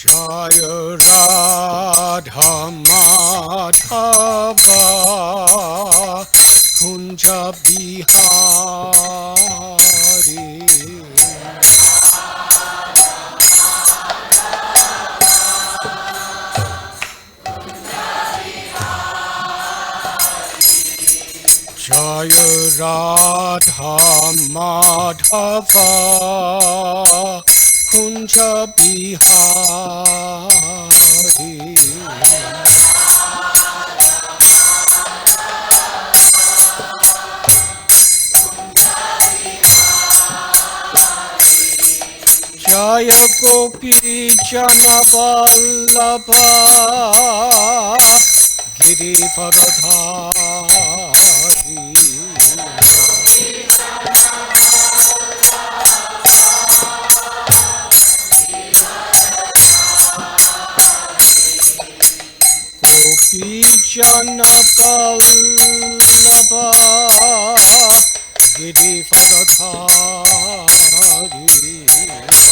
Jaya Radha Madhava Kunja Bihari Jaya Radha Madhava Kunja Bihari Jaya Gopi Jana Vallabha Girivardhari Gopi Jana Vallabha Girivardhari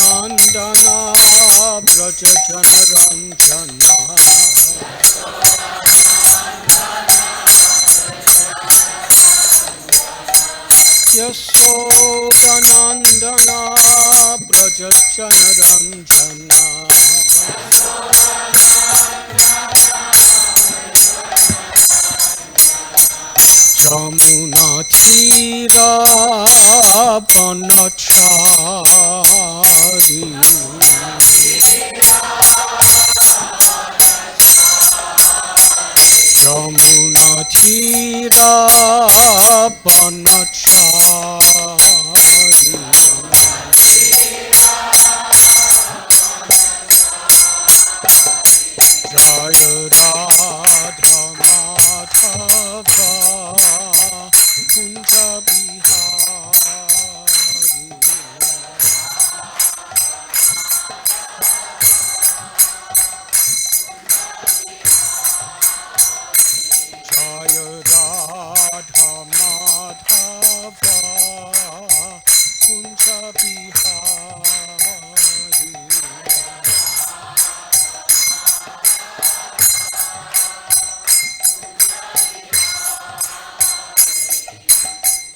Yashodanandana Braja Janaranjana Yashodanandana Braja Janaranjana Jamuna Tira Vanachari Jamuna Tira Vanachari Jaya Radha Madhava Kunja Bihari Jaya Radha Madhava Kunja Bihari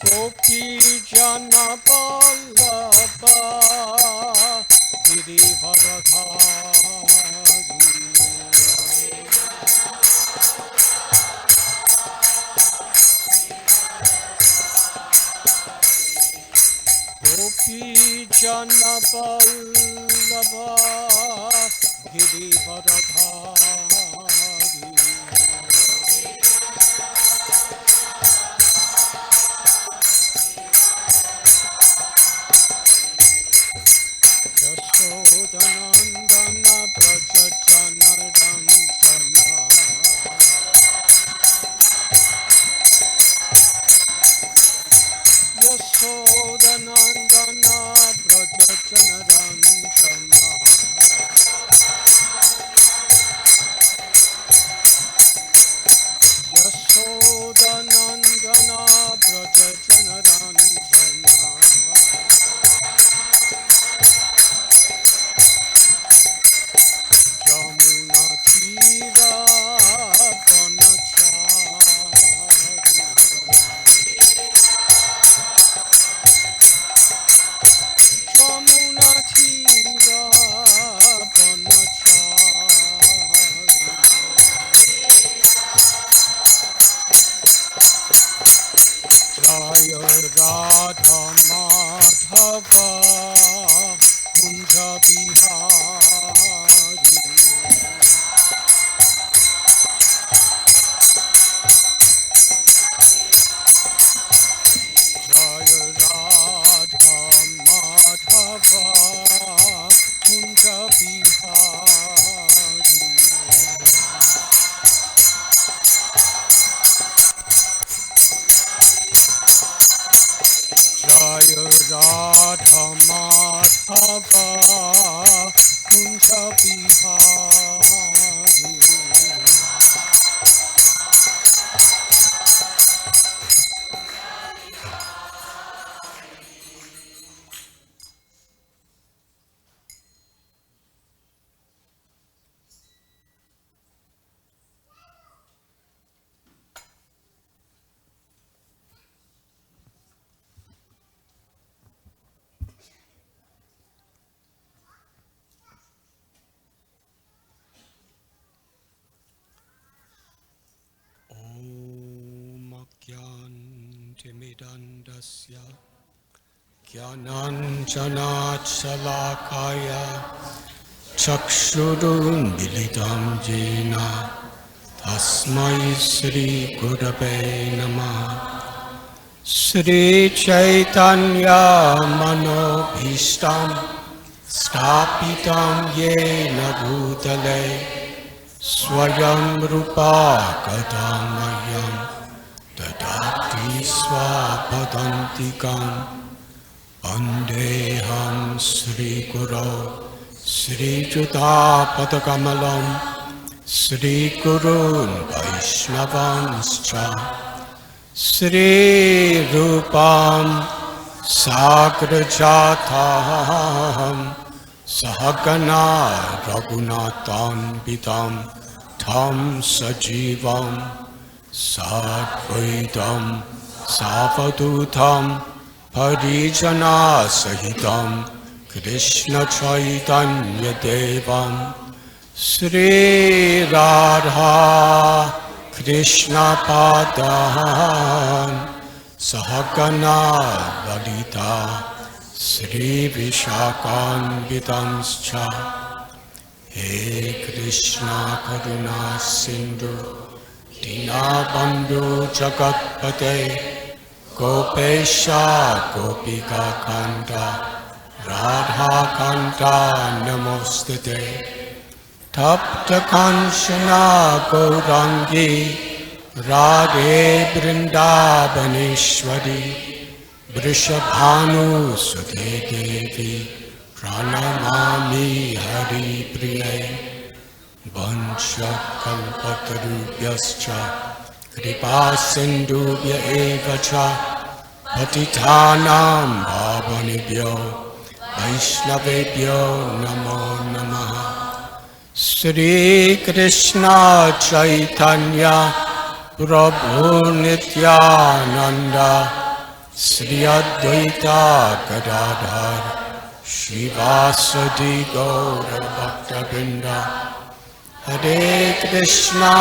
Gopi Jana Vallabha Girivardhari Gopi Jana Vallabha Girivardhari Yashodanandana Braja Janaranjana Yashodanandana Braja Janaranjana Timidandasya Gyananjanachalakaya Chakshurun Militam Jena Tasmai Sri Gurave Namaha Sri Chaitanya Manobhishtam Stapitam Yena Bhutale Swayam Rupa Kadamayam Dadati Swapadantikam Vandeham Sri Guru Sri Judapadakamalam Sri Gurun Vaishnavanscha Sri Rupam Sagrajatam Sahagana Raghunatham Vidam Tam Sajivam Sadvaitam Savadutam Parijana Sahitam Krishna Chaitanya Devam Sri Radha Krishna Padan Sahagana Lalita Sri Vishakan Vidamscha He Krishna Karuna Sindhu Dinabandhu Jagatpate Gopesha Gopika Kanta Radha Kanta Namostate Tapta Kanchana Gaurangi Radhe Vrindavaneshwari Vrishabhanu Sute Devi Pranamami Hari Priye Vancha Kalpatarubhyascha Kripa Sindhubhya Eva Cha Patitanam Bhavanibhyo Vaishnavebhyo Namo Namaha Sri Krishna Chaitanya Prabhu Nityananda Sri Advaita Gadadhar Shivasadi Gaura Bhaktabinda Hare Krishna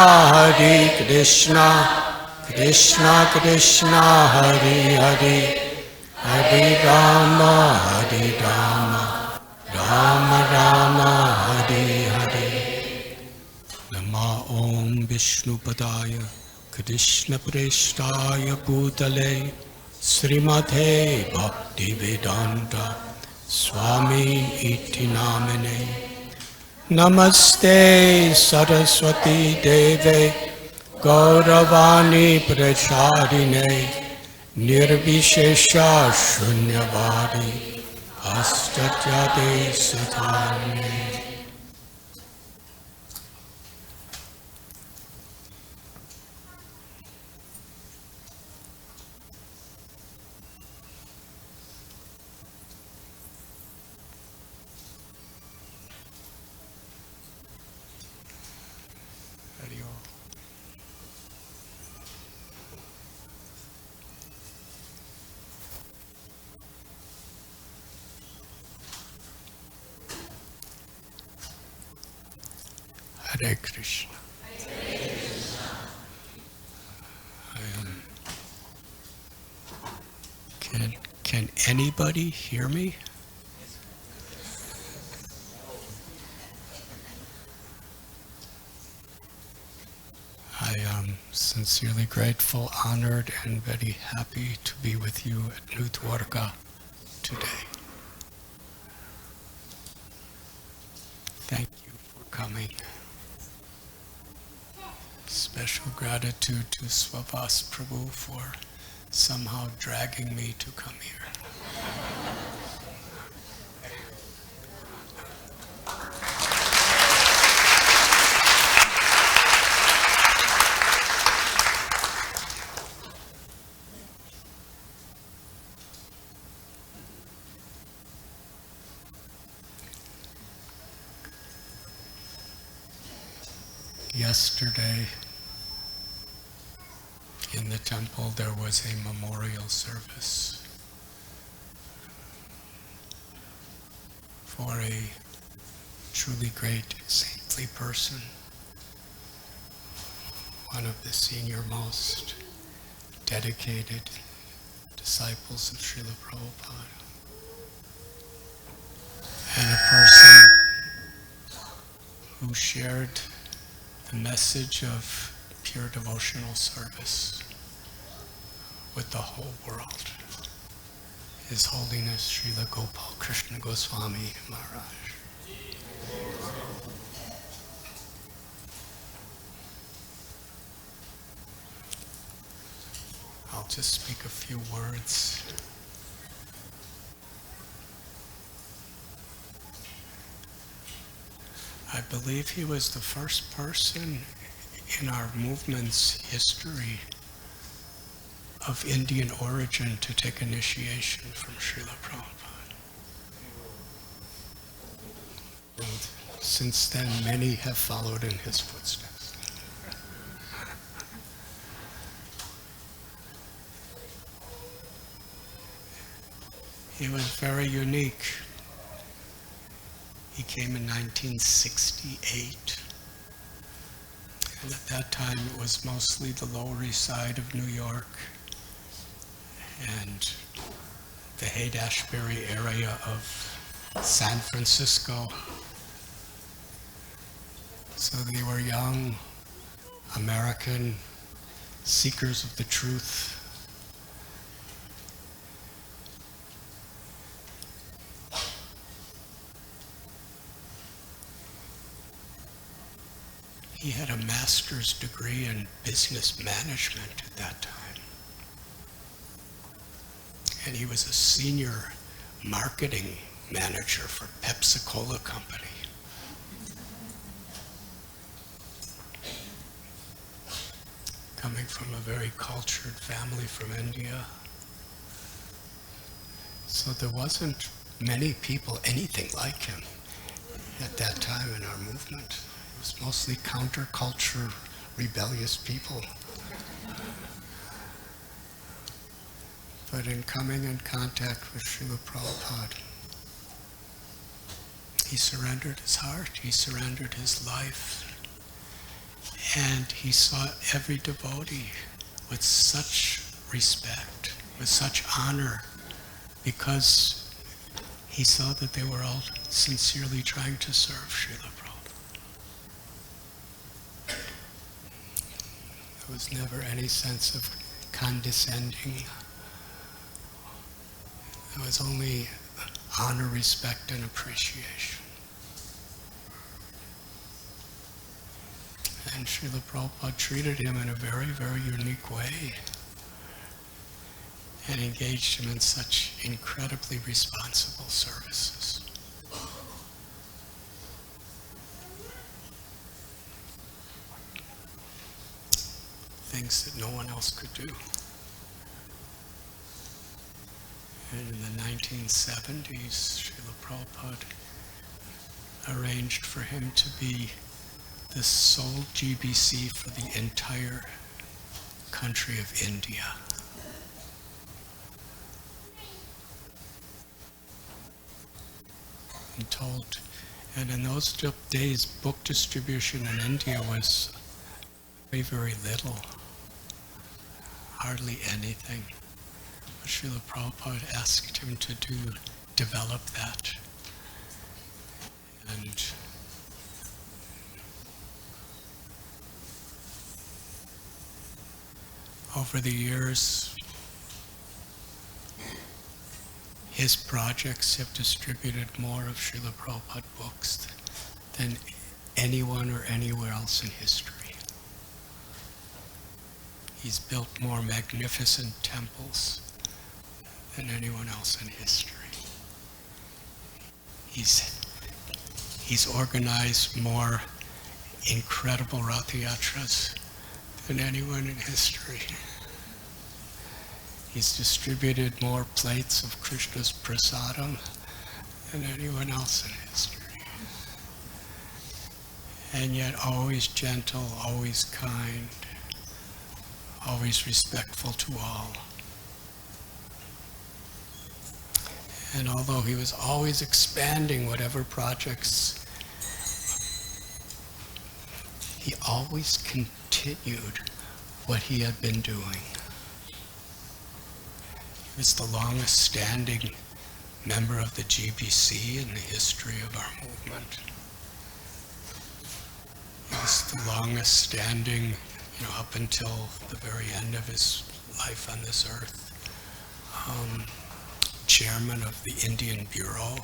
Krishna Krishna Hare Hare Hare Rama Rama Rama Hare Hare Nama Om Vishnupadaya Krishna Preshtaya Bhutale Srimate Bhaktivedanta Swami Iti Namine Namaste Saraswati Deve Gauravani Pracharine Nirvishesha Shunyavadi Astatyade Satane. Hare Krishna. Can anybody hear me? I am sincerely grateful, honored, and very happy to be with you at New Dwarka today. Thank you for coming. Special gratitude to Swavas Prabhu for somehow dragging me to come here. Yesterday, in the temple, there was a memorial service for a truly great saintly person, one of the senior most dedicated disciples of Srila Prabhupada, and a person who shared the message of pure devotional service with the whole world. His Holiness Srila Gopal Krishna Goswami Maharaj. I'll just speak a few words. I believe he was the first person in our movement's history of Indian origin to take initiation from Srila Prabhupada. And since then, many have followed in his footsteps. He was very unique. He came in 1968. And at that time, it was mostly the Lower East Side of New York and the Haight-Ashbury area of San Francisco. So they were young American seekers of the truth. He had a master's degree in business management at that time. And he was a senior marketing manager for Pepsi-Cola Company. Coming from a very cultured family from India. So there wasn't many people anything like him at that time in our movement. It was mostly counterculture, rebellious people. But in coming in contact with Srila Prabhupada, he surrendered his heart, he surrendered his life, and he saw every devotee with such respect, with such honor, because he saw that they were all sincerely trying to serve Srila Prabhupada. There was never any sense of condescending. There was only honor, respect, and appreciation. And Srila Prabhupada treated him in a very, very unique way and engaged him in such incredibly responsible services. Things that no one else could do. And in the 1970s, Srila Prabhupada arranged for him to be the sole GBC for the entire country of India. And in those days, book distribution in India was very, very little, hardly anything. But Srila Prabhupada asked him to develop that. And over the years, his projects have distributed more of Srila Prabhupada books than anyone or anywhere else in history. He's built more magnificent temples than anyone else in history. He's organized more incredible Rath Yatras than anyone in history. He's distributed more plates of Krishna's prasadam than anyone else in history. And yet always gentle, always kind, always respectful to all. And although he was always expanding whatever projects, he always continued what he had been doing. He was the longest standing member of the GBC in the history of our movement. He was the longest standing, up until the very end of his life on this earth, chairman of the Indian Bureau,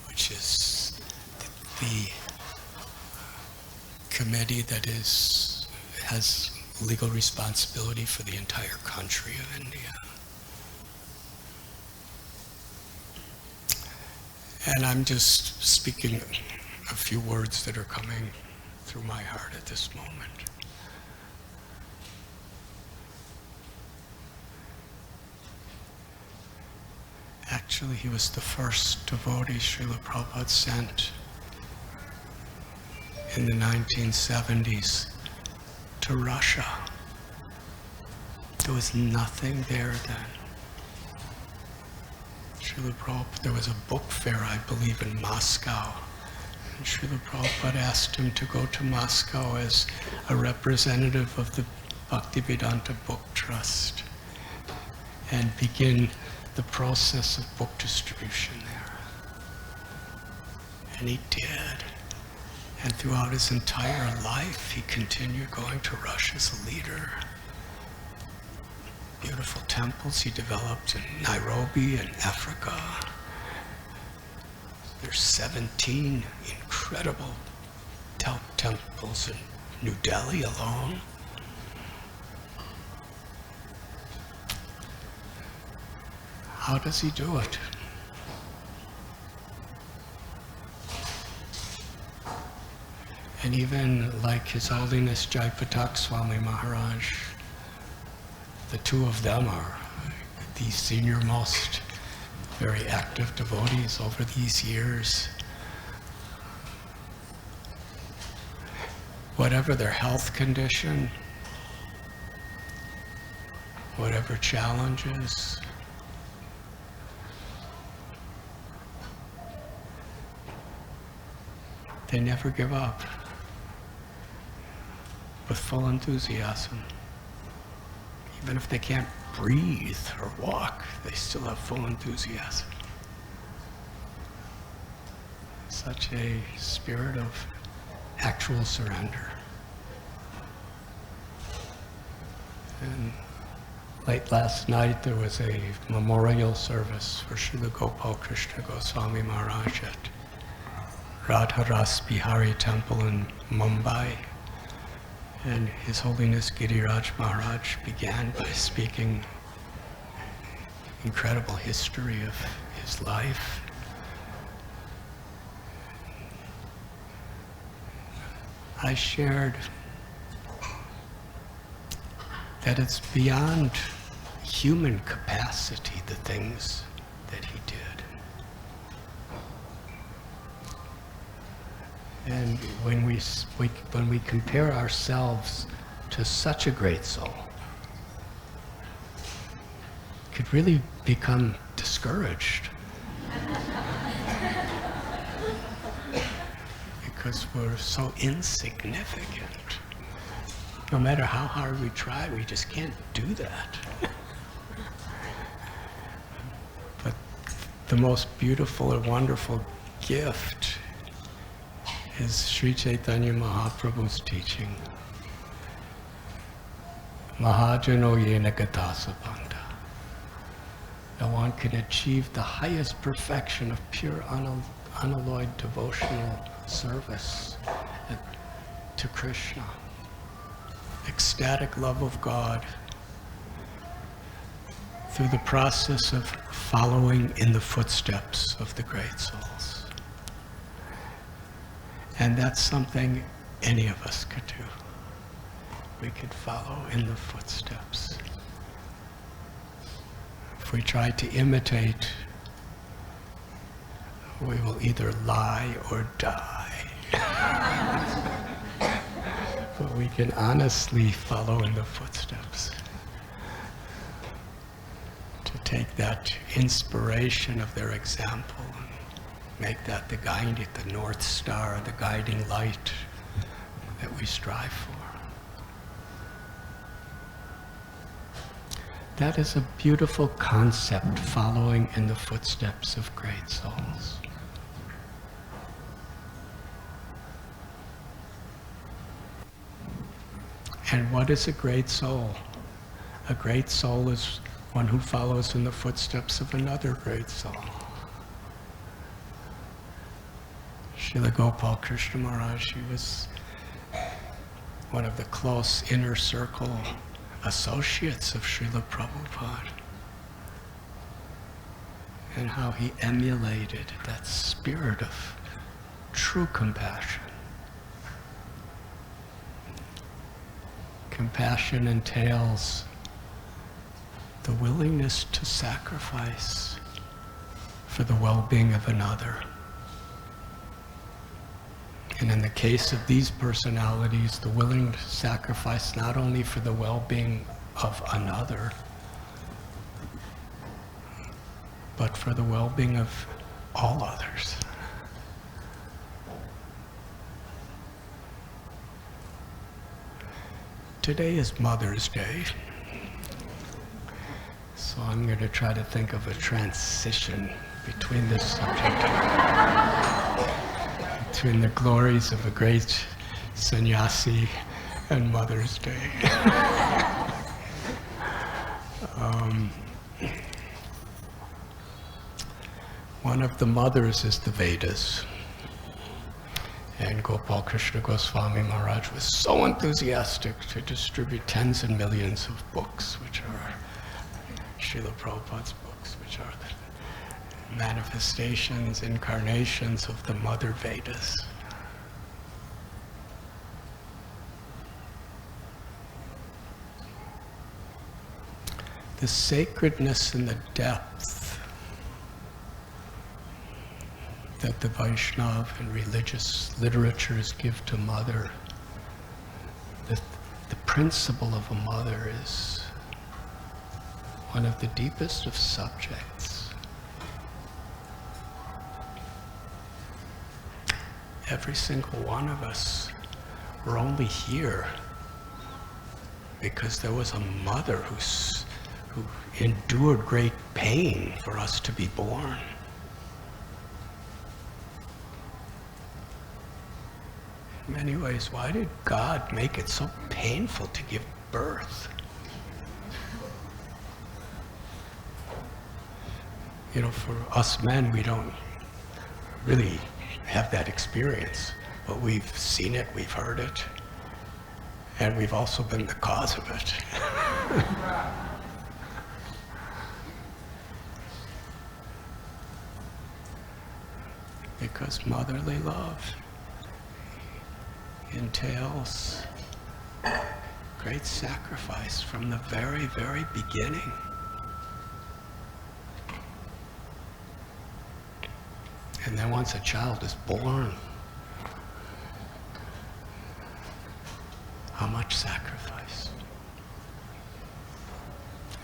which is the committee that has legal responsibility for the entire country of India. And I'm just speaking a few words that are coming through my heart at this moment. Actually, he was the first devotee Srila Prabhupada sent in the 1970s to Russia. There was nothing there then. Srila Prabhupada, there was a book fair, I believe, in Moscow. And Srila Prabhupada asked him to go to Moscow as a representative of the Bhaktivedanta Book Trust and begin the process of book distribution there. And he did. And throughout his entire life, he continued going to Russia as a leader. Beautiful temples he developed in Nairobi and Africa. There's 17 incredible temples in New Delhi alone. How does he do it? And even like His Holiness Jaipatak Swami Maharaj, the two of them are the senior-most, very active devotees over these years. Whatever their health condition, whatever challenges, they never give up with full enthusiasm. Even if they can't breathe or walk, they still have full enthusiasm. Such a spirit of actual surrender. And late last night there was a memorial service for Srila Gopal Krishna Goswami Maharaj at Radhanath Bihari Temple in Mumbai. And His Holiness Giriraj Maharaj began by speaking incredible history of his life. I shared that it's beyond human capacity, the things that he did. And when we compare ourselves to such a great soul, could really become discouraged. Because we're so insignificant. No matter how hard we try, we just can't do that. But the most beautiful and wonderful gift is Sri Chaitanya Mahaprabhu's teaching. Mahajano yena gatasabandha. That one can achieve the highest perfection of pure unalloyed devotional service to Krishna. Ecstatic love of God through the process of following in the footsteps of the great souls. And that's something any of us could do. We could follow in the footsteps. If we try to imitate, we will either lie or die. But we can honestly follow in the footsteps. To take that inspiration of their example and make that the North Star, the guiding light that we strive for. That is a beautiful concept, following in the footsteps of great souls. And what is a great soul? A great soul is one who follows in the footsteps of another great soul. Srila Gopal Krishna Maharaj, he was one of the close inner circle associates of Srila Prabhupada. And how he emulated that spirit of true compassion. Compassion entails the willingness to sacrifice for the well-being of another. And in the case of these personalities, the willing to sacrifice not only for the well-being of another, but for the well-being of all others. Today is Mother's Day, so I'm going to try to think of a transition between this subject, between the glories of a great sannyasi and Mother's Day. One of the mothers is the Vedas. And Gopal Krishna Goswami Maharaj was so enthusiastic to distribute tens and millions of books, which are Srila Prabhupada's books, which are the manifestations, incarnations of the Mother Vedas. The sacredness and the depth that the Vaishnava and religious literatures give to mother. The principle of a mother is one of the deepest of subjects. Every single one of us, we're only here because there was a mother who endured great pain for us to be born. In many ways, why did God make it so painful to give birth? You know, for us men, we don't really have that experience, but we've seen it, we've heard it, and we've also been the cause of it. Because motherly love entails great sacrifice from the very, very beginning. And then once a child is born, how much sacrifice,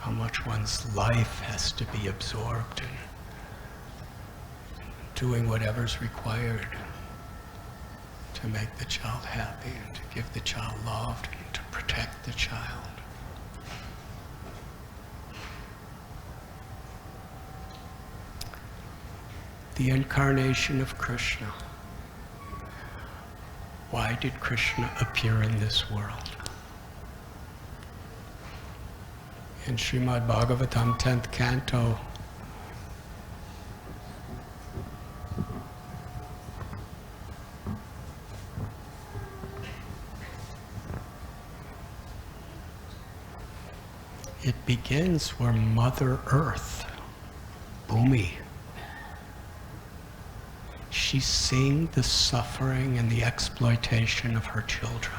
how much one's life has to be absorbed in doing whatever's required to make the child happy and to give the child love and to protect the child. The incarnation of Krishna. Why did Krishna appear in this world? In Srimad Bhagavatam, 10th canto, it begins where Mother Earth, Bhumi, she's seeing the suffering and the exploitation of her children.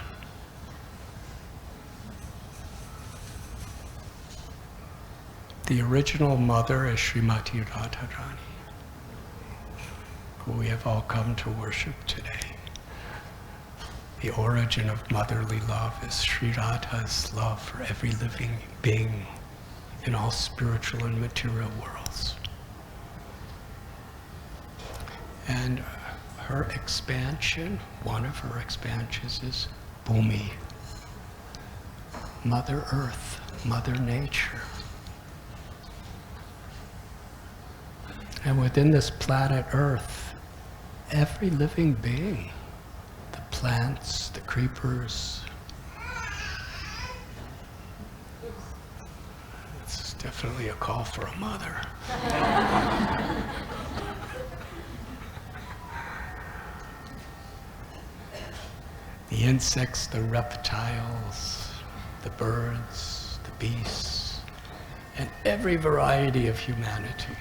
The original mother is Srimati Radharani, who we have all come to worship today. The origin of motherly love is Sri Radha's love for every living being in all spiritual and material worlds. And her expansion, one of her expansions is Bhumi, Mother Earth, Mother Nature, And within this planet Earth, every living being, the plants, the creepers, it's definitely a call for a mother. The insects, the reptiles, the birds, the beasts, and every variety of humanity.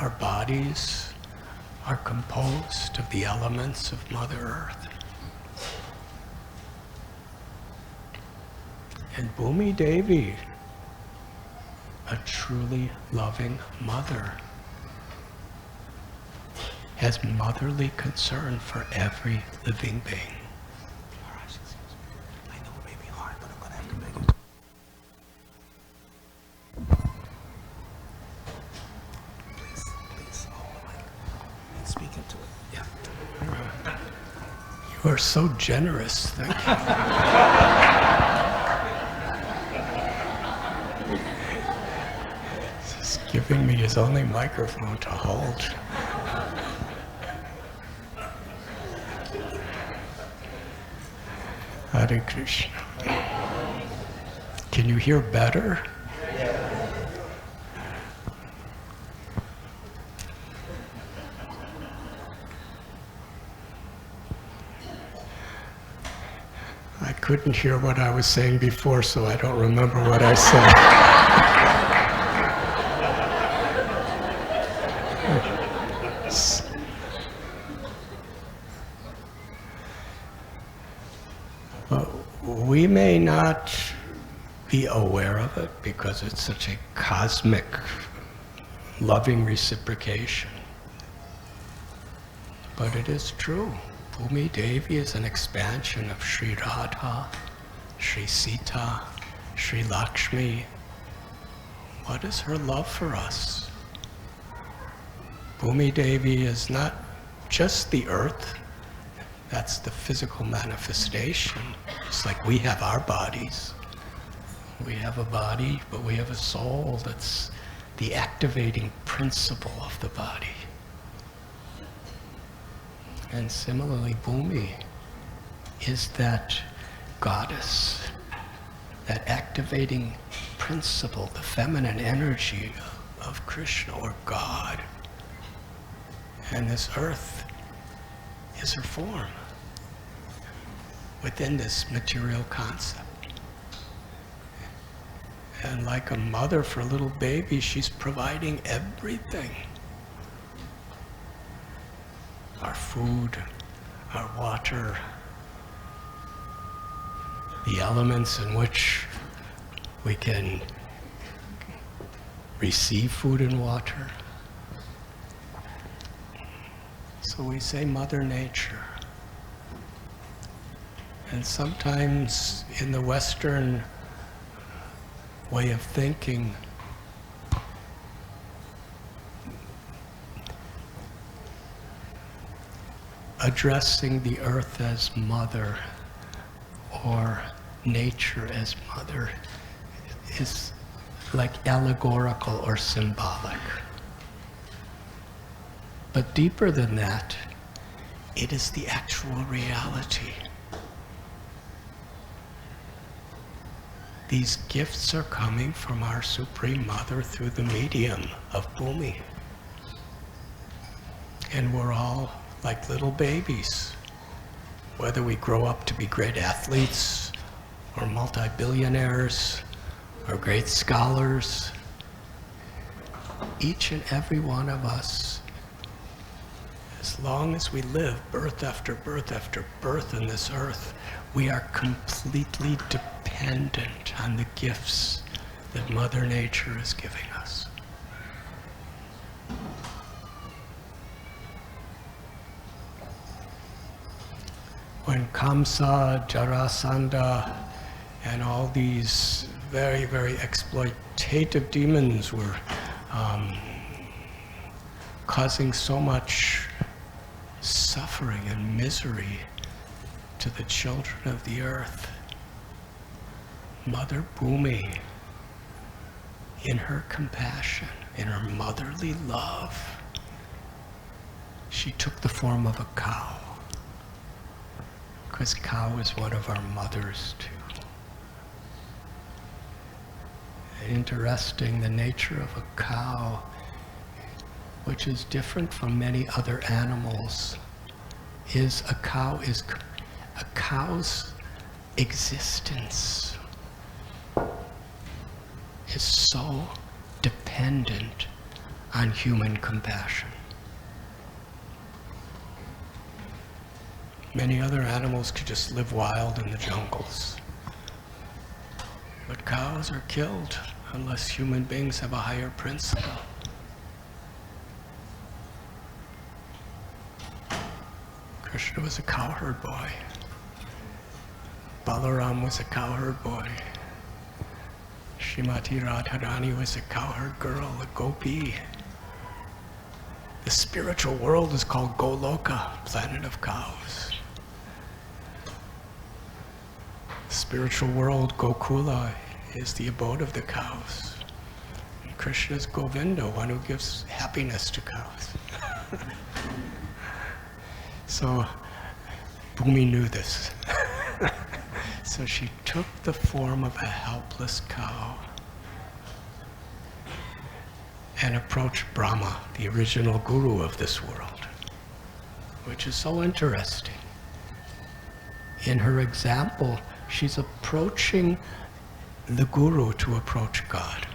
Our bodies are composed of the elements of Mother Earth. And Bhumi Devi, a truly loving mother, has motherly concern for every living being. I know it may be hard, but I'm going to have to beg you. Please, hold the mic and speak into it. Yeah. You are so generous, thank you. He's giving me his only microphone to hold. Hare Krishna. Can you hear better? I couldn't hear what I was saying before, so I don't remember what I said. We may not be aware of it because it's such a cosmic, loving reciprocation. But it is true. Bhumi Devi is an expansion of Sri Radha, Sri Sita, Sri Lakshmi. What is her love for us? Bhumi Devi is not just the earth. That's the physical manifestation. It's like we have our bodies. We have a body, but we have a soul that's the activating principle of the body. And similarly, Bhumi is that goddess, that activating principle, the feminine energy of Krishna or God. And this earth is her form within this material concept. And like a mother for a little baby, she's providing everything. Our food, our water, the elements in which we can receive food and water. So we say Mother Nature. And sometimes in the Western way of thinking, addressing the earth as mother or nature as mother is like allegorical or symbolic. But deeper than that, it is the actual reality. These gifts are coming from our Supreme Mother through the medium of Bhumi. And we're all like little babies. Whether we grow up to be great athletes or multi-billionaires or great scholars, each and every one of us, as long as we live birth after birth after birth in this earth, we are completely dependent on the gifts that Mother Nature is giving us. When Kamsa, Jarasandha, and all these very, very exploitative demons were causing so much suffering and misery to the children of the earth, Mother Bhumi in her compassion, in her motherly love, she took the form of a cow. Because cow is one of our mothers too. Interesting, the nature of a cow, which is different from many other animals, is a cow's existence is so dependent on human compassion. Many other animals could just live wild in the jungles. But cows are killed unless human beings have a higher principle. Krishna was a cowherd boy. Balaram was a cowherd boy. Srimati Radharani was a cowherd girl, a gopi. The spiritual world is called Goloka, planet of cows. The spiritual world, Gokula, is the abode of the cows. And Krishna is Govinda, one who gives happiness to cows. So Bhumi knew this. So she took the form of a helpless cow and approached Brahma, the original guru of this world, which is so interesting. In her example, she's approaching the guru to approach God.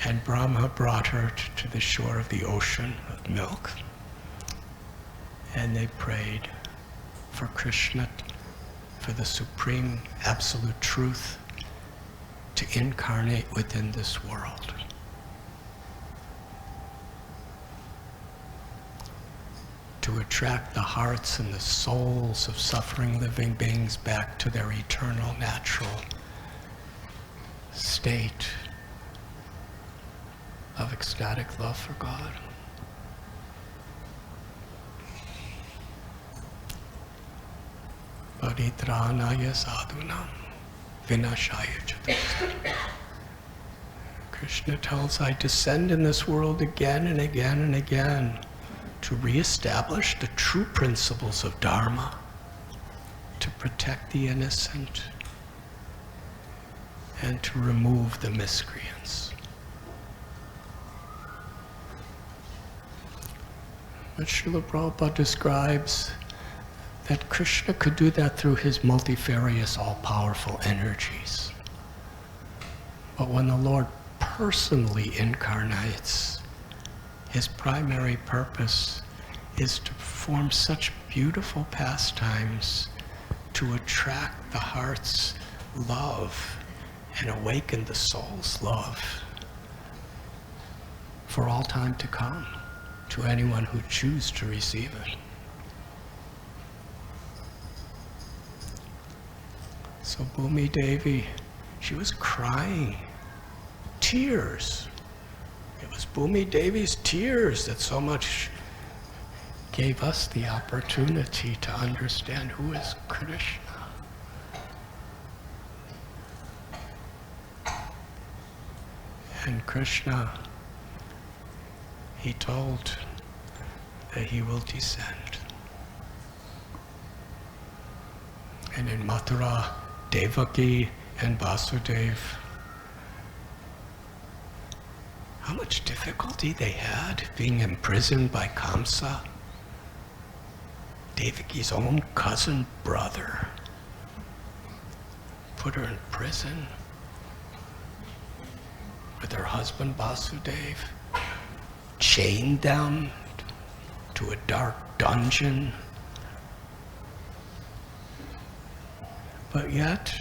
And Brahma brought her to the shore of the ocean of milk, and they prayed for Krishna, for the supreme absolute truth, to incarnate within this world. To attract the hearts and the souls of suffering living beings back to their eternal natural state of ecstatic love for God. Paritranaya sadhunam vinashaya chatustam. Krishna tells, I descend in this world again and again and again to reestablish the true principles of Dharma, to protect the innocent, and to remove the miscreants. But Srila Prabhupada describes that Krishna could do that through his multifarious, all-powerful energies. But when the Lord personally incarnates, his primary purpose is to perform such beautiful pastimes to attract the heart's love and awaken the soul's love for all time to come to anyone who chooses to receive it. So Bhumi Devi, she was crying, tears. It was Bhumi Devi's tears that so much gave us the opportunity to understand who is Krishna. And Krishna, he told that he will descend. And in Mathura, Devaki and Vasudev, how much difficulty they had being imprisoned by Kamsa, Devaki's own cousin brother, put her in prison with her husband Vasudev, chained them to a dark dungeon. But yet,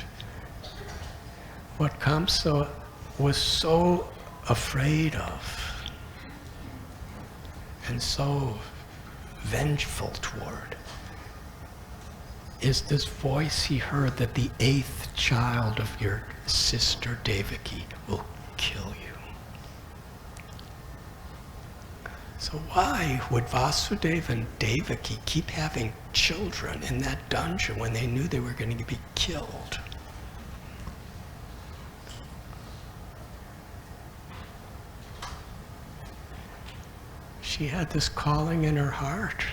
what Kamsa was so afraid of and so vengeful toward is this voice he heard that the 8th child of your sister Devaki will kill you. So why would Vasudeva and Devaki keep having children in that dungeon when they knew they were going to be killed? she had this calling in her heart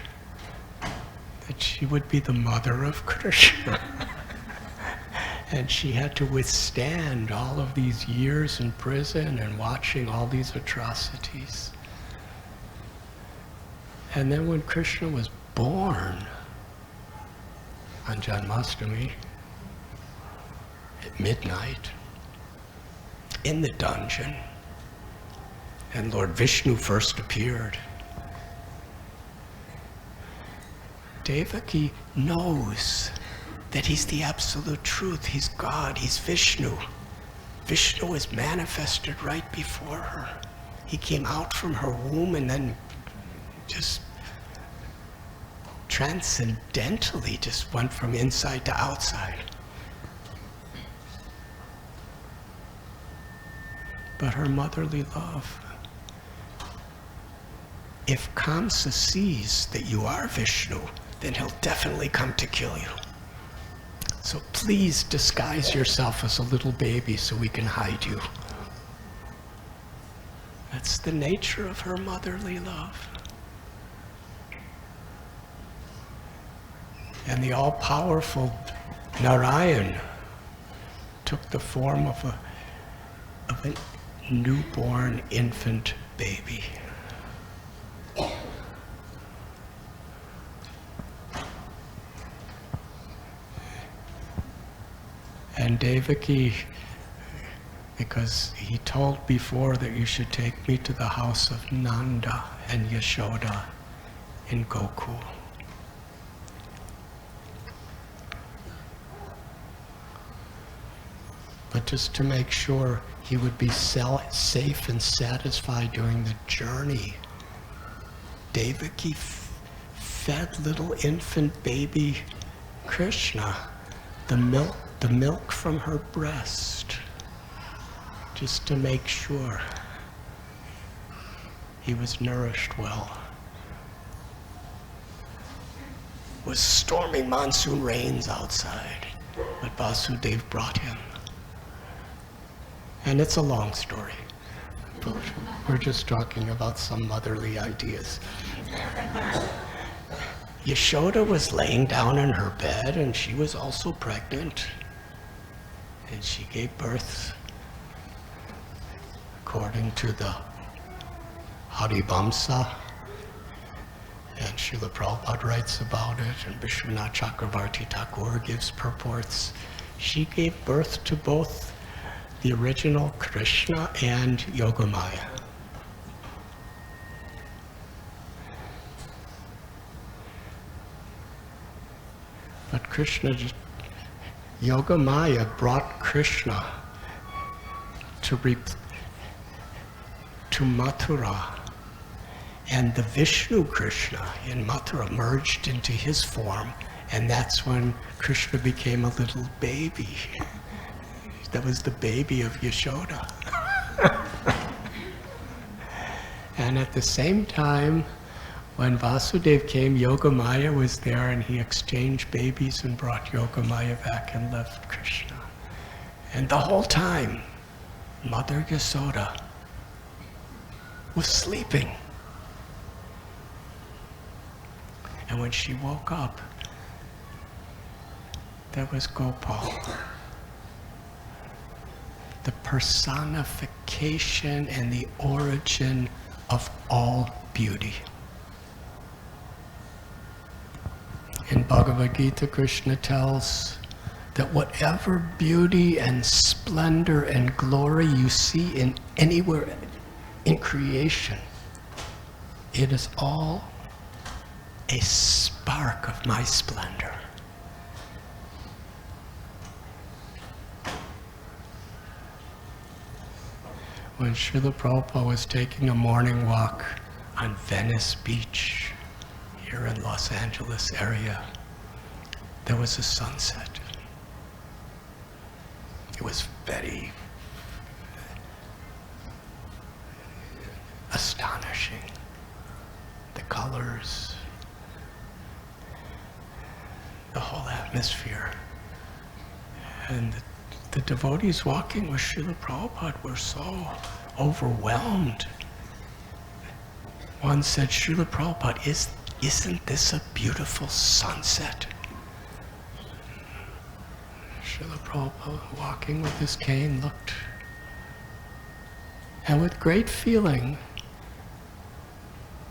that she would be the mother of Krishna. And she had to withstand all of these years in prison and watching all these atrocities. And then when Krishna was born on Janmashtami at midnight in the dungeon, and Lord Vishnu first appeared, Devaki knows that he's the absolute truth. He's God, he's Vishnu. Vishnu is manifested right before her. He came out from her womb and then just transcendentally just went from inside to outside. But her motherly love. If Kamsa sees that you are Vishnu, then he'll definitely come to kill you. So please disguise yourself as a little baby so we can hide you. That's the nature of her motherly love. And the all-powerful Narayan took the form of a newborn infant baby. And Devaki, because he told before that you should take me to the house of Nanda and Yashoda in Gokul. But just to make sure he would be safe and satisfied during the journey, Devaki fed little infant baby Krishna the milk from her breast, just to make sure he was nourished well. It was stormy monsoon rains outside, but Vasudev brought him. And it's a long story, but we're just talking about some motherly ideas. Yashoda was laying down in her bed and she was also pregnant. And she gave birth according to the Haribamsa. And Srila Prabhupada writes about it, and Vishwanath Chakravarti Thakur gives purports. She gave birth to both the original Krishna and Yogamaya. But Yogamaya brought Krishna to Mathura, and the Vishnu Krishna in Mathura merged into his form, and that's when Krishna became a little baby. That was the baby of Yashoda. And at the same time, when Vasudeva came, Yogamaya was there, and he exchanged babies and brought Yogamaya back and left Krishna. And the whole time, Mother Yashoda was sleeping. And when she woke up, there was Gopal, the personification and the origin of all beauty. In Bhagavad Gita, Krishna tells that whatever beauty and splendor and glory you see in anywhere in creation, it is all a spark of my splendor. When Srila Prabhupada was taking a morning walk on Venice Beach, here in Los Angeles area, there was a sunset. It was very astonishing. The colors, the whole atmosphere. And the devotees walking with Srila Prabhupada were so overwhelmed One said, Srila Prabhupada, isn't this a beautiful sunset? Srila Prabhupada, walking with his cane, looked, and with great feeling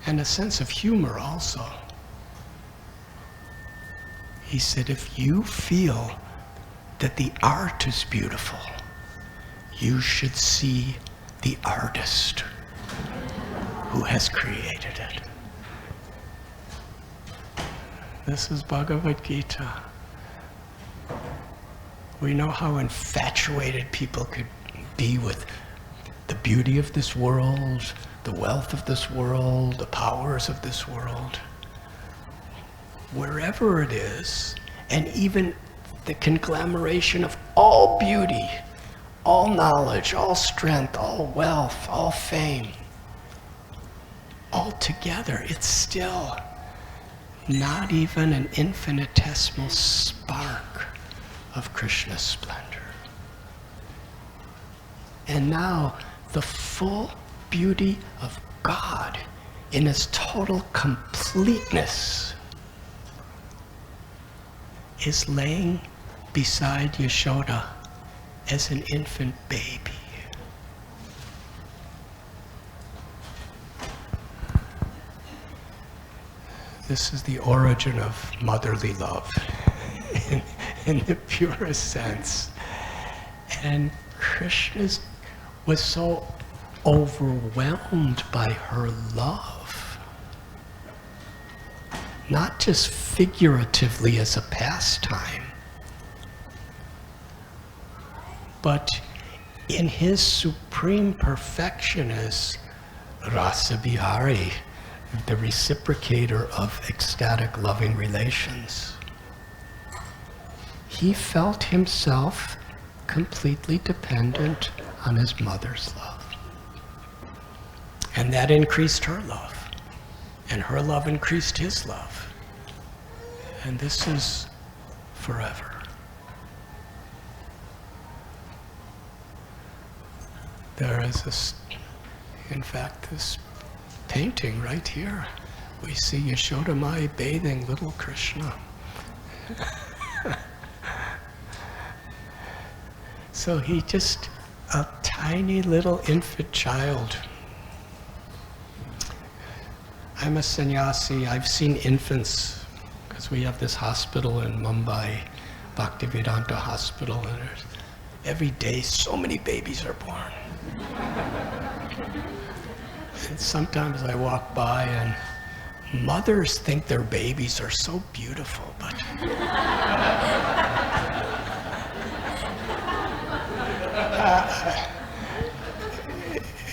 and a sense of humor also, he said, if you feel that the art is beautiful, you should see the artist who has created it. This is Bhagavad Gita. We know how infatuated people could be with the beauty of this world, the wealth of this world, the powers of this world. Wherever it is, and even the conglomeration of all beauty, all knowledge, all strength, all wealth, all fame, all together, it's still not even an infinitesimal spark of Krishna's splendor. And now the full beauty of God in His total completeness is laying beside Yashoda as an infant baby. This is the origin of motherly love in the purest sense. And Krishna was so overwhelmed by her love, not just figuratively as a pastime, but in his supreme perfection as Rasa Vihari, the reciprocator of ecstatic loving relations. He felt himself completely dependent on his mother's love. And that increased her love. And her love increased his love. And this is forever. There is this, in fact, this painting right here. We see Yashoda Mai bathing little Krishna. So he just a tiny little infant child. I'm a sannyasi. I've seen infants because we have this hospital in Mumbai, Bhaktivedanta Hospital, and every day so many babies are born. And sometimes I walk by and mothers think their babies are so beautiful, but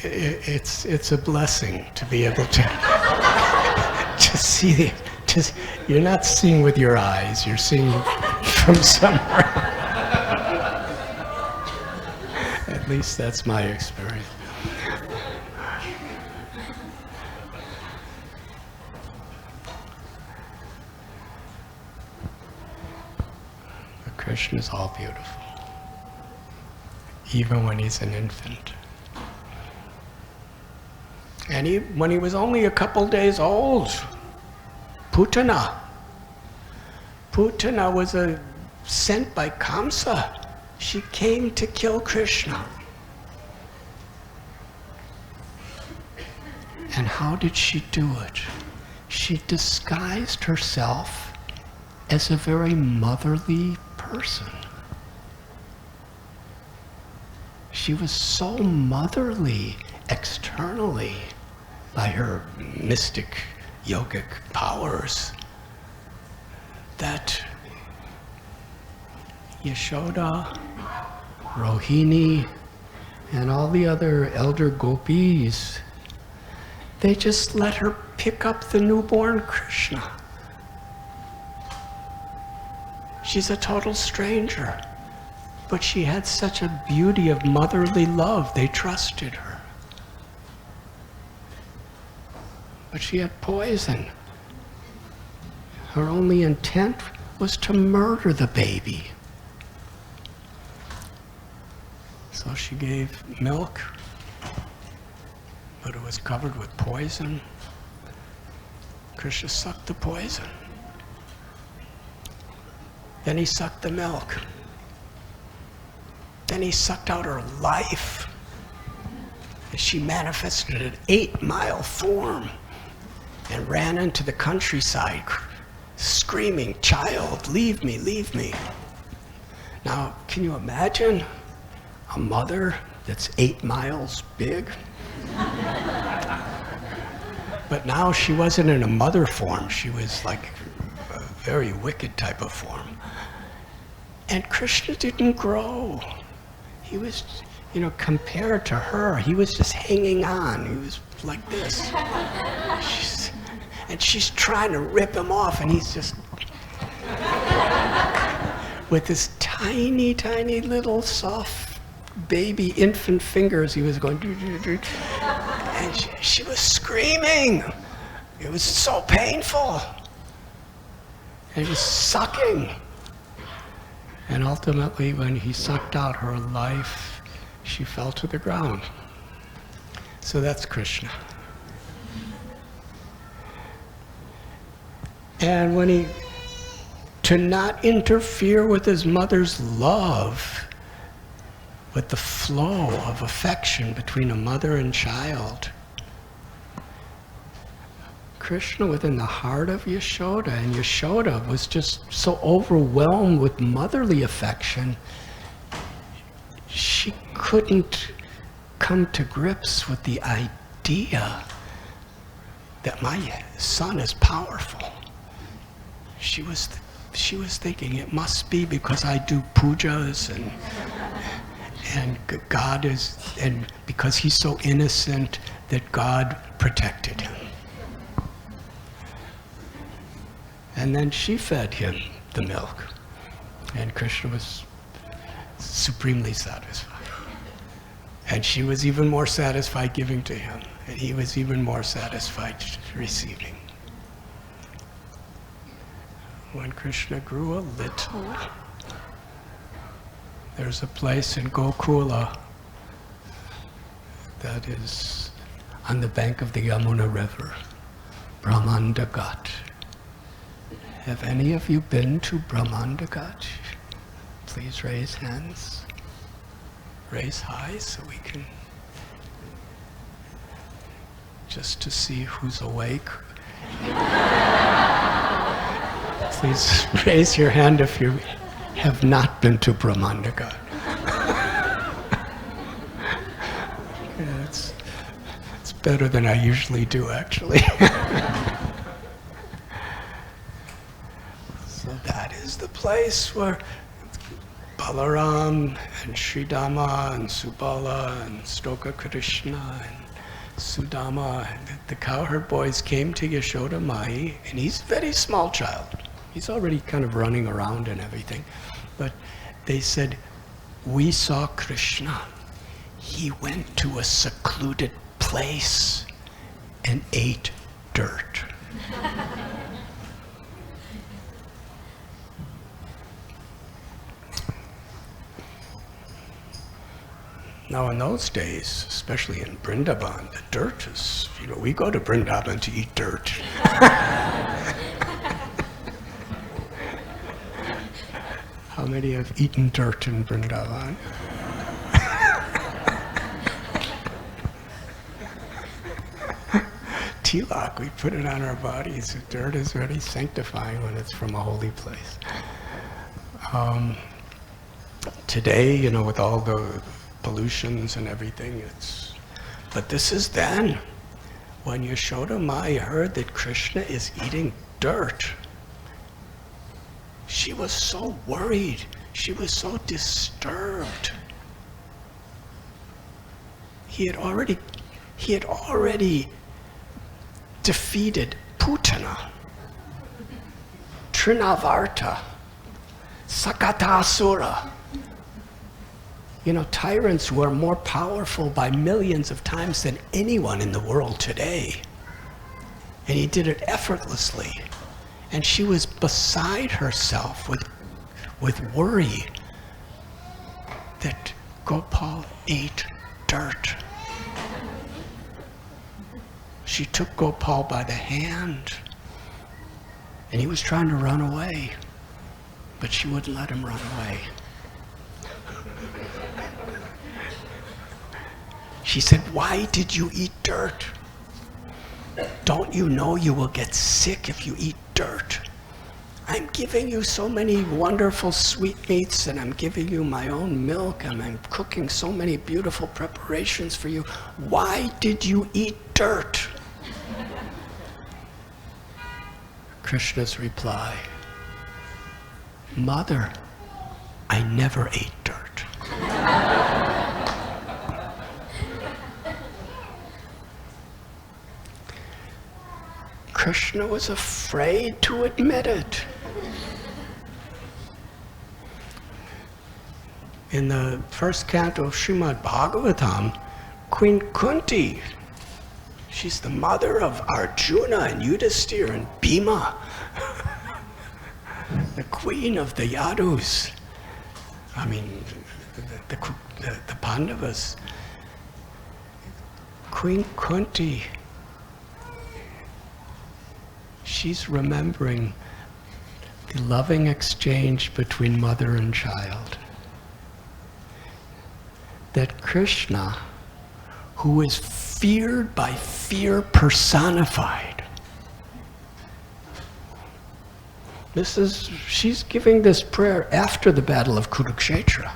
it's a blessing to be able to see. You're not seeing with your eyes, you're seeing from somewhere. At least that's my experience. Krishna is all beautiful, even when he's an infant. And when he was only a couple days old, Putana was sent by Kamsa. She came to kill Krishna. And how did she do it? She disguised herself as a very motherly person. She was so motherly externally by her mystic yogic powers that Yashoda, Rohini, and all the other elder gopis, they just let her pick up the newborn Krishna. She's a total stranger, but she had such a beauty of motherly love, they trusted her. But she had poison. Her only intent was to murder the baby. So she gave milk, but it was covered with poison. Krishna sucked the poison. Then he sucked the milk. Then he sucked out her life. And she manifested an 8-mile form and ran into the countryside screaming, "Child, leave me, leave me." Now, can you imagine a mother that's 8 miles big? But now she wasn't in a mother form. She was like a very wicked type of form. And Krishna didn't grow. He was, compared to her, he was just hanging on. He was like this. She's trying to rip him off, and he's just with his tiny, tiny little soft baby infant fingers, he was going, and she was screaming. It was so painful. And he was sucking. And ultimately, when he sucked out her life, she fell to the ground. So that's Krishna. And when to not interfere with his mother's love, with the flow of affection between a mother and child, Krishna within the heart of Yashoda, and Yashoda was just so overwhelmed with motherly affection, she couldn't come to grips with the idea that my son is powerful. She was thinking, it must be because I do pujas and God is, and because he's so innocent that God protected him. And then she fed him the milk, and Krishna was supremely satisfied. And she was even more satisfied giving to him, and he was even more satisfied receiving. When Krishna grew a little, there's a place in Gokula that is on the bank of the Yamuna River, Brahmandagat. Have any of you been to Brahmandagat? Please raise hands. Raise high so we can, just to see who's awake. Please raise your hand if you have not been to Brahmandagat. Yeah, it's better than I usually do, actually. So that is the place where Balaram and Sridama and Subala and Stoka Krishna and Sudama, and the cowherd boys came to Yashoda Mai, and he's a very small child. He's already kind of running around and everything. But they said, we saw Krishna. He went to a secluded place and ate dirt. Now in those days, especially in Vrindavan, the dirt is, we go to Vrindavan to eat dirt. How many have eaten dirt in Vrindavan? Tilak, we put it on our bodies. The dirt is very sanctifying when it's from a holy place. Today, with all the pollutions and everything, but this is then, when Yashoda Mai heard that Krishna is eating dirt. She was so worried. She was so disturbed. He had already defeated Putana, Trinavarta, Sakatasura. Tyrants who are more powerful by millions of times than anyone in the world today. And he did it effortlessly. And she was beside herself with worry that Gopal ate dirt. She took Gopal by the hand And he was trying to run away, but she wouldn't let him run away. She said, "Why did you eat dirt? Don't you know you will get sick if you eat dirt? I'm giving you so many wonderful sweetmeats, and I'm giving you my own milk, and I'm cooking so many beautiful preparations for you. Why did you eat dirt?" Krishna's reply, "Mother, I never ate dirt." Krishna was afraid to admit it. In the first canto of Srimad Bhagavatam, Queen Kunti, she's the mother of Arjuna and Yudhisthira and Bhima, the queen of the Yadus. I mean, the Pandavas. Queen Kunti, she's remembering the loving exchange between mother and child. That Krishna, who is feared by fear personified. She's giving this prayer after the Battle of Kurukshetra,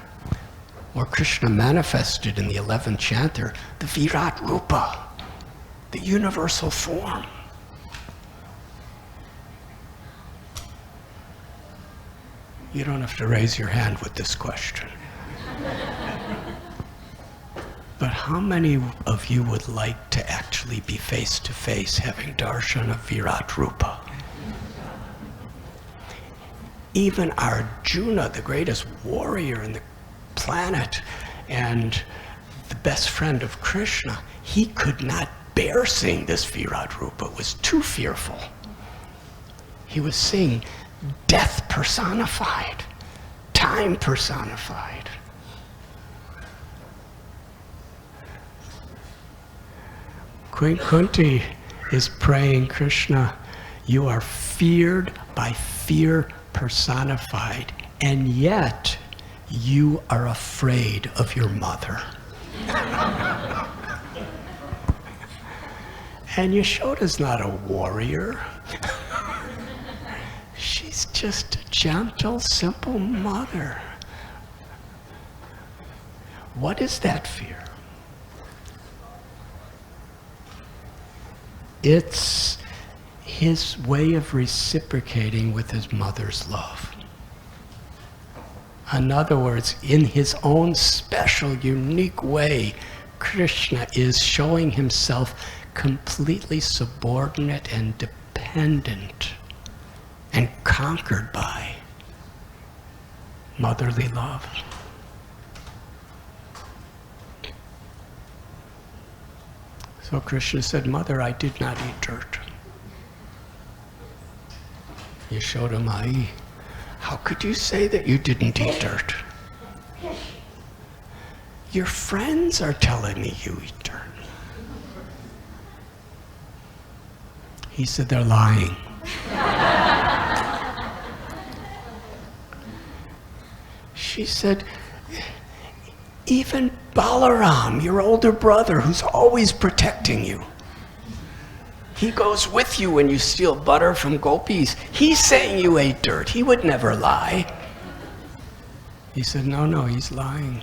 where Krishna manifested in the 11th chanter the Virat Rupa, the universal form. You don't have to raise your hand with this question. But how many of you would like to actually be face to face having darshan of Virat Rupa? Even Arjuna, the greatest warrior in the planet and the best friend of Krishna, he could not bear seeing this Virat Rupa. It was too fearful. He was seeing death personified, time personified. Queen Kunti is praying, Krishna, you are feared by fear personified, and yet you are afraid of your mother. And Yashoda's not a warrior. She's just a gentle, simple mother. What is that fear? It's his way of reciprocating with his mother's love. In other words, in his own special, unique way, Krishna is showing himself completely subordinate and dependent and conquered by motherly love. So Krishna said, Mother, I did not eat dirt. Yashoda Mai, how could you say that you didn't eat dirt? Your friends are telling me you eat dirt. He said, they're lying. She said, even Balaram, your older brother, who's always protecting you, he goes with you when you steal butter from gopis. He's saying you ate dirt. He would never lie. He said, no, he's lying.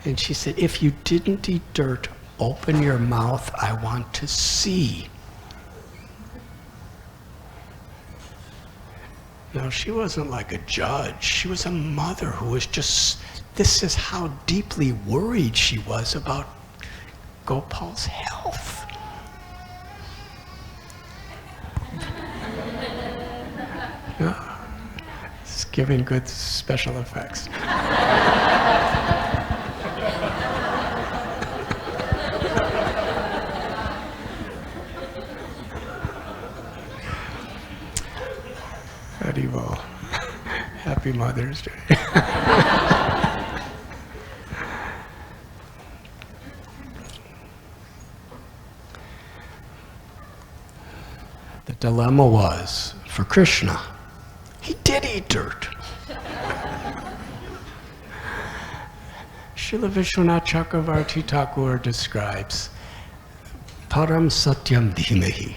And she said, if you didn't eat dirt, open your mouth. I want to see. No, she wasn't like a judge. She was a mother who was just, this is how deeply worried she was about Gopal's health. Yeah. It's giving good special effects. Haribol. Happy Mother's Day. The dilemma was, for Krishna, he did eat dirt. Srila Vishwanath Chakravarti Thakur describes Param Satyam Dhimahi.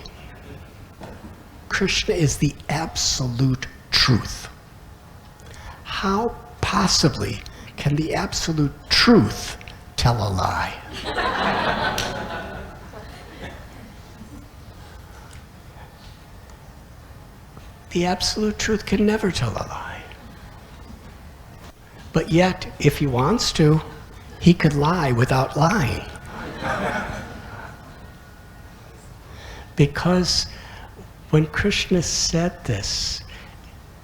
Krishna is the absolute truth. How possibly can the absolute truth tell a lie? The absolute truth can never tell a lie. But yet, if he wants to, he could lie without lying. Because when Krishna said this,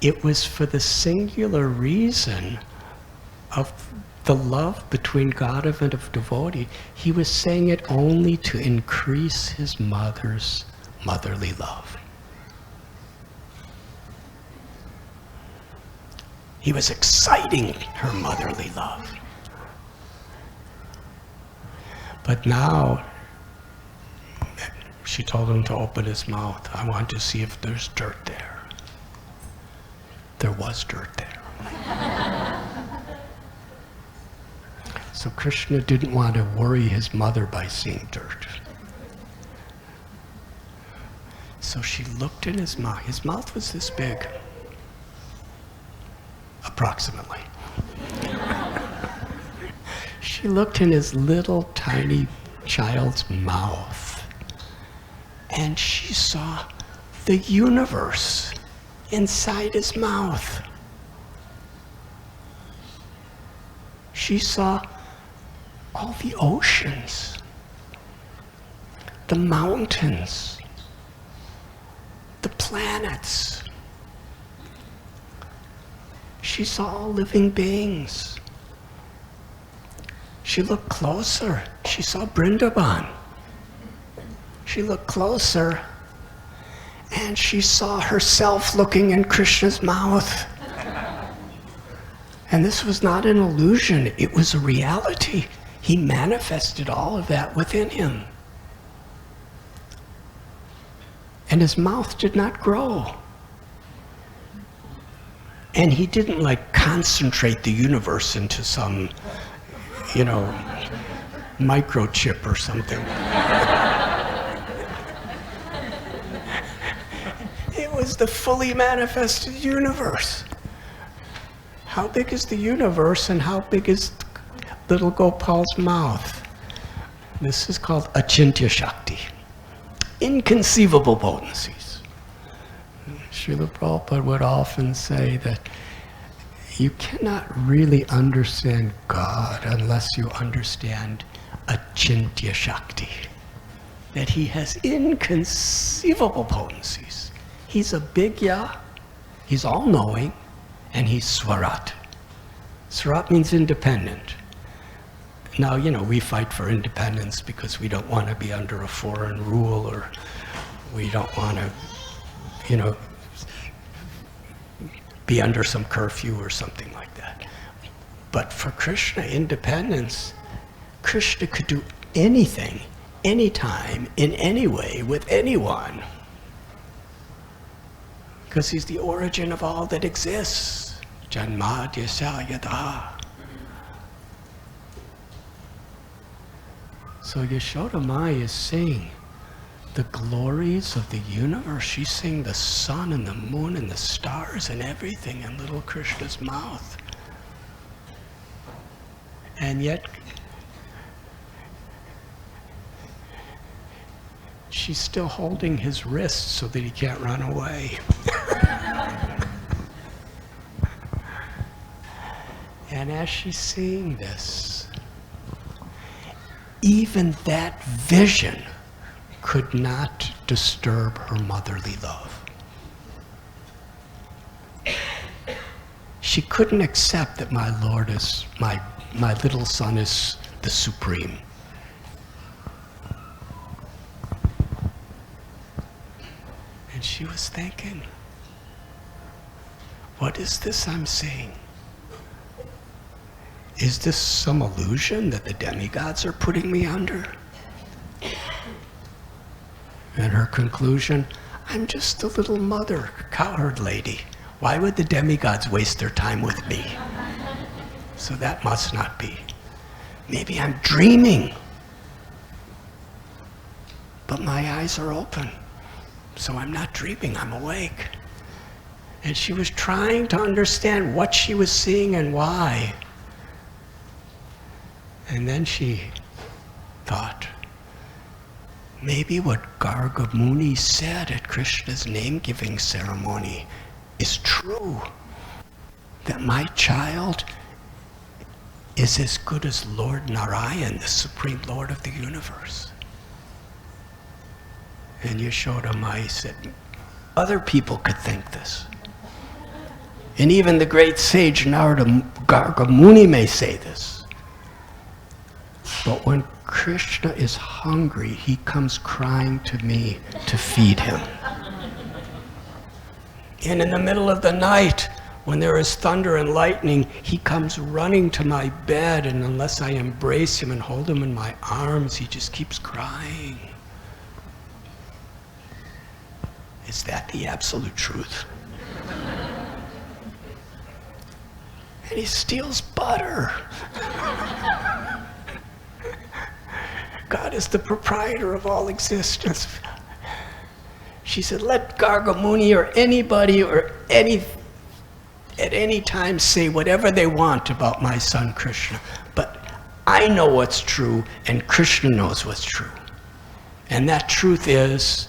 it was for the singular reason of the love between God and of devotee. He was saying it only to increase his mother's motherly love. He was exciting her motherly love. But now, she told him to open his mouth. I want to see if there's dirt there. There was dirt there. So Krishna didn't want to worry his mother by seeing dirt. So she looked in his mouth. His mouth was this big, approximately. She looked in his little tiny child's mouth, and she saw the universe inside his mouth. She saw all the oceans, the mountains, the planets. She saw all living beings. She looked closer. She saw Vrindavan. She looked closer, and she saw herself looking in Krishna's mouth. And this was not an illusion, it was a reality. He manifested all of that within him. And his mouth did not grow. And he didn't like concentrate the universe into some, microchip or something. It was the fully manifested universe. How big is the universe and how big is little Gopal's mouth? This is called Achintya Shakti. Inconceivable potencies. Srila Prabhupada would often say that you cannot really understand God unless you understand Achintya Shakti. That he has inconceivable potencies. He's a Bigya, he's all-knowing, and he's Swarat. Swarat means independent. Now, we fight for independence because we don't want to be under a foreign rule, or we don't want to, be under some curfew or something like that. But for Krishna, independence, Krishna could do anything, anytime, in any way, with anyone. Because he's the origin of all that exists. Janmadhyasya yada. So Yashoda Mai is saying the glories of the universe. She's seeing the sun and the moon and the stars and everything in little Krishna's mouth. And yet, she's still holding his wrist so that he can't run away. And as she's seeing this, even that vision could not disturb her motherly love. She couldn't accept that my Lord is, my little son is the supreme. And she was thinking, what is this I'm seeing? Is this some illusion that the demigods are putting me under? And her conclusion, I'm just a little mother, cowherd lady. Why would the demigods waste their time with me? So that must not be. Maybe I'm dreaming. But my eyes are open. So I'm not dreaming, I'm awake. And she was trying to understand what she was seeing and why. And then she thought, maybe what Garga Muni said at Krishna's name-giving ceremony is true. That my child is as good as Lord Narayan, the Supreme Lord of the universe. And Yashoda Mai said, other people could think this. And even the great sage Narada Garga Muni may say this. But when Krishna is hungry, he comes crying to me to feed him. And in the middle of the night, when there is thunder and lightning, he comes running to my bed, and unless I embrace him and hold him in my arms, he just keeps crying. Is that the absolute truth? And he steals butter. God is the proprietor of all existence. She said, let Garga Muni or anybody or at any time say whatever they want about my son Krishna. But I know what's true, and Krishna knows what's true. And that truth is,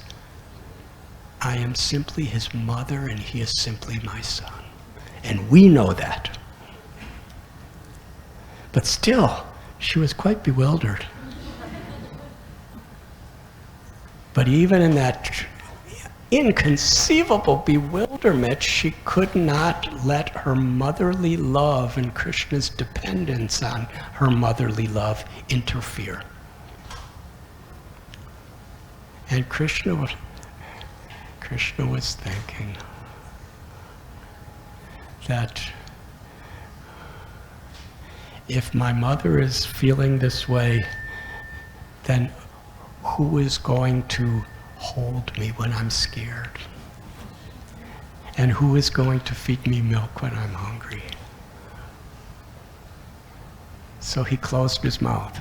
I am simply his mother, and he is simply my son. And we know that. But still, she was quite bewildered. But even in that inconceivable bewilderment, she could not let her motherly love and Krishna's dependence on her motherly love interfere. And Krishna was thinking that if my mother is feeling this way, then who is going to hold me when I'm scared? And who is going to feed me milk when I'm hungry? So he closed his mouth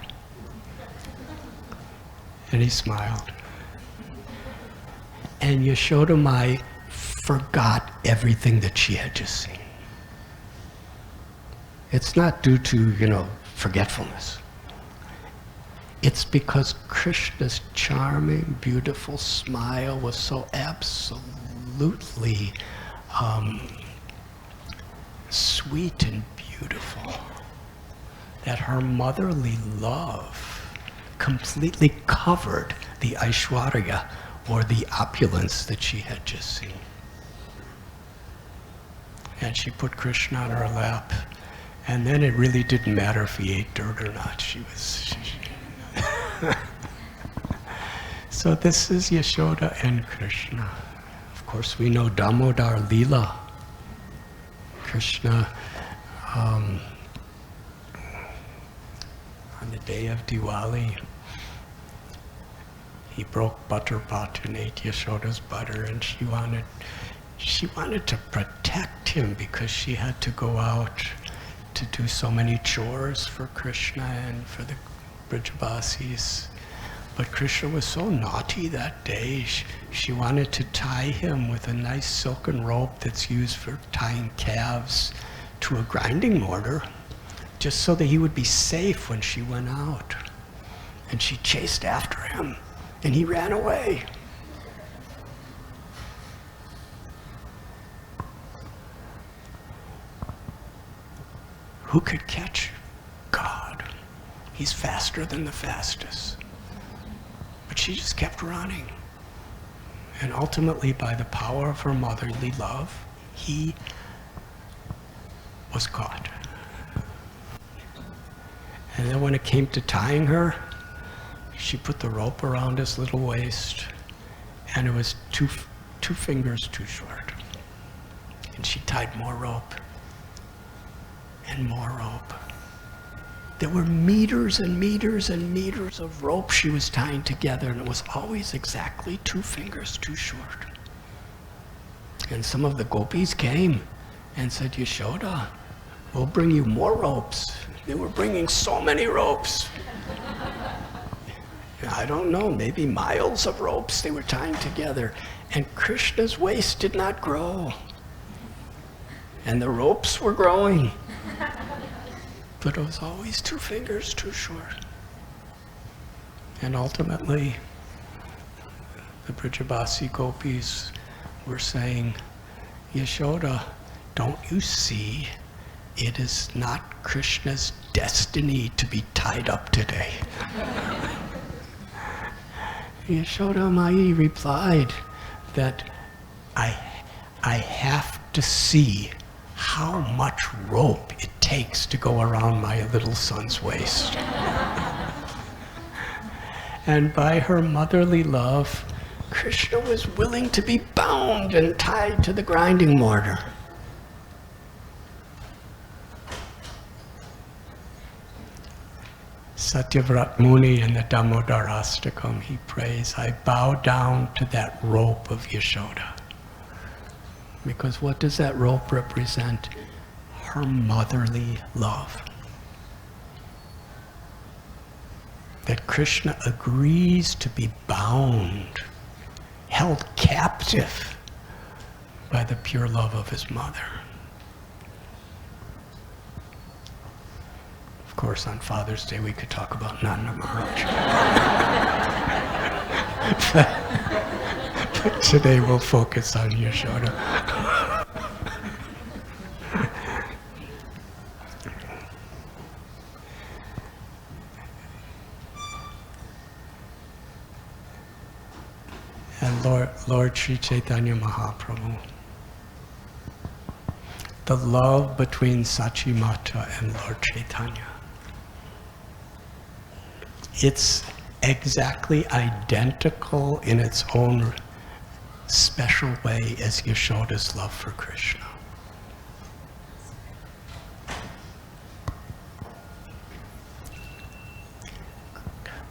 and he smiled. And Yashoda Mai forgot everything that she had just seen. It's not due to, forgetfulness. It's because Krishna's charming, beautiful smile was so absolutely sweet and beautiful that her motherly love completely covered the Aishwarya, or the opulence that she had just seen. And she put Krishna on her lap, and then it really didn't matter if he ate dirt or not. So this is Yashoda and Krishna. Of course, we know Damodar Lila. Krishna, on the day of Diwali, he broke butter pot and ate Yashoda's butter, and she wanted to protect him because she had to go out to do so many chores for Krishna and for the Brijabasis. But Krishna was so naughty that day, she wanted to tie him with a nice silken rope that's used for tying calves to a grinding mortar, just so that he would be safe when she went out. And she chased after him, and he ran away. Who could catch God? He's faster than the fastest. But she just kept running. And ultimately, by the power of her motherly love, he was caught. And then when it came to tying her, she put the rope around his little waist, and it was two fingers too short. And she tied more rope and more rope. There were meters and meters and meters of rope she was tying together, and it was always exactly 2 fingers too short. And some of the gopis came and said, Yashoda, we'll bring you more ropes. They were bringing so many ropes. I don't know, maybe miles of ropes they were tying together. And Krishna's waist did not grow. And the ropes were growing. But it was always 2 fingers too short. And ultimately, the Brajabasi gopis were saying, Yashoda, don't you see, it is not Krishna's destiny to be tied up today. Yashoda Mai replied that I have to see how much rope it takes to go around my little son's waist. And by her motherly love, Krishna was willing to be bound and tied to the grinding mortar. Satyavrat Muni in the Damodar Astakam, he prays, I bow down to that rope of Yashoda. Because what does that rope represent? Her motherly love. That Krishna agrees to be bound, held captive by the pure love of his mother. Of course, on Father's Day we could talk about Nanda Maharaj. But today we'll focus on Yashoda. And Lord Sri Chaitanya Mahaprabhu, the love between Sachi Mata and Lord Chaitanya, it's exactly identical in its own special way as Yashoda's love for Krishna.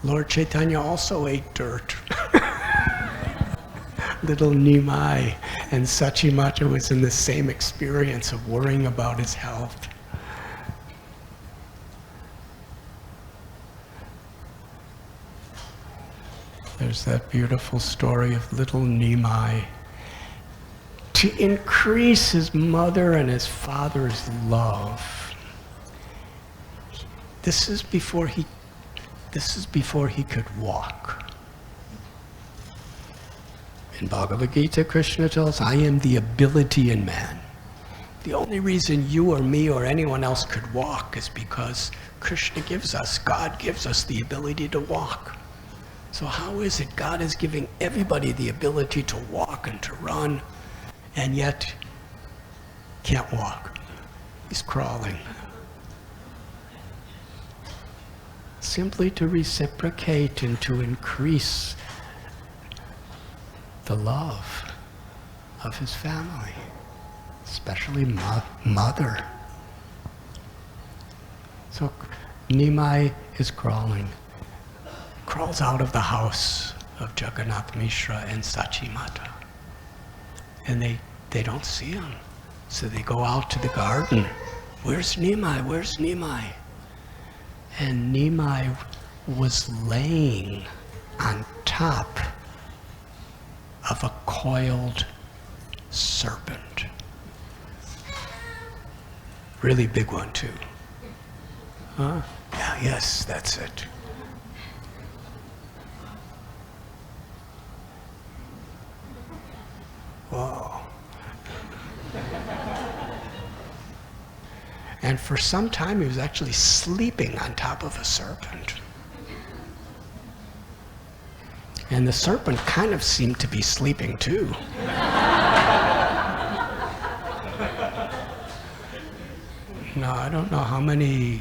Lord Chaitanya also ate dirt. Little Nimai and Sachimata was in the same experience of worrying about his health. There's that beautiful story of little Nimai. To increase his mother and his father's love, this is before he could walk. In Bhagavad Gita, Krishna tells, I am the ability in man. The only reason you or me or anyone else could walk is because Krishna gives us, God gives us the ability to walk. So how is it God is giving everybody the ability to walk and to run, and yet can't walk? He's crawling. Simply to reciprocate and to increase the love of his family, especially mother. So Nimai is crawling, crawls out of the house of Jagannath Mishra and Sachi Mata. And they don't see him. So they go out to the garden. Where's Nimai? Where's Nimai? And Nimai was laying on top of a coiled serpent. Really big one too. Huh? Yeah, yes, that's it. Whoa. And for some time he was actually sleeping on top of a serpent. And the serpent kind of seemed to be sleeping too. Now, I don't know how many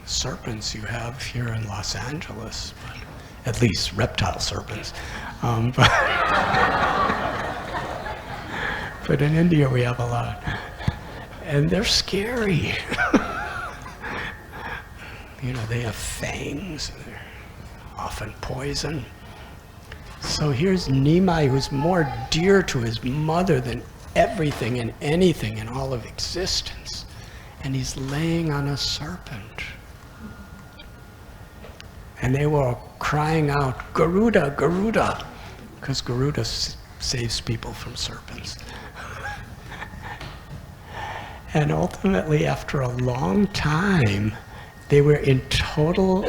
serpents you have here in Los Angeles, but at least reptile serpents. But in India we have a lot. And they're scary. You know, they have fangs, and they're often poison. So here's Nimai, who's more dear to his mother than everything and anything in all of existence. And he's laying on a serpent. And they were crying out, Garuda, Garuda, because Garuda saves people from serpents. And ultimately, after a long time, they were in total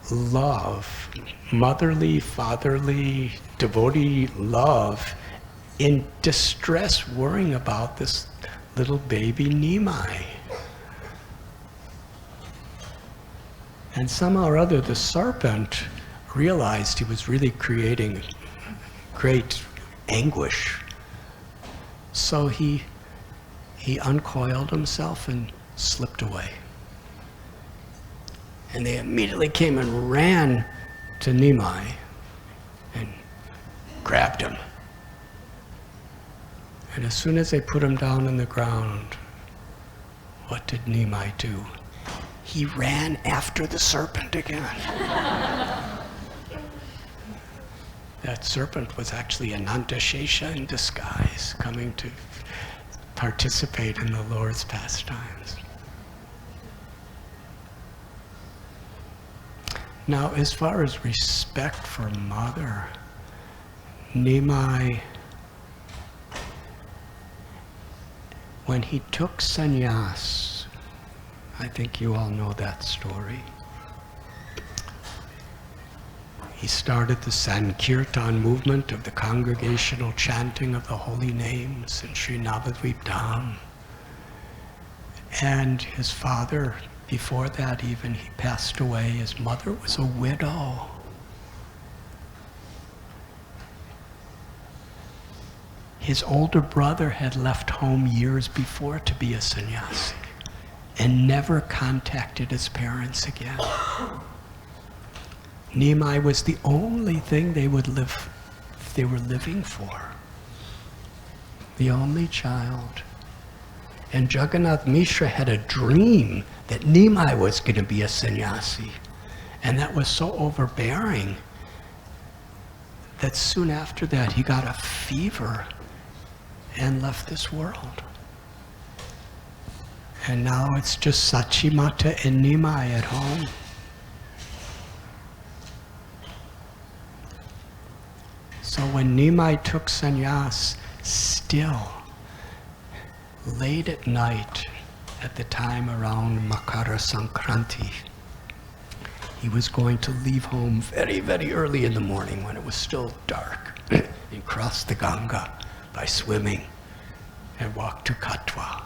love, motherly, fatherly, devotee love, in distress, worrying about this little baby Nimai. And somehow or other, the serpent realized he was really creating great anguish. So he uncoiled himself and slipped away. And they immediately came and ran to Nimai and grabbed him. And as soon as they put him down on the ground, what did Nimai do? He ran after the serpent again. That serpent was actually Anantashesha in disguise, coming to participate in the Lord's pastimes. Now, as far as respect for mother, Nimai, when he took sannyas, I think you all know that story. He started the Sankirtan movement of the congregational chanting of the holy names in Sri Navadvip Dham. And his father, before that even, he passed away. His mother was a widow. His older brother had left home years before to be a sannyasi and never contacted his parents again. Nimai was the only thing they were living for. The only child. And Jagannath Mishra had a dream that Nimai was going to be a sannyasi. And that was so overbearing that soon after that he got a fever and left this world. And now it's just Sachimata and Nimai at home. So when Nimai took sannyas, still, late at night, at the time around Makara Sankranti, he was going to leave home very, very early in the morning when it was still dark and cross the Ganga by swimming and walk to Katwa.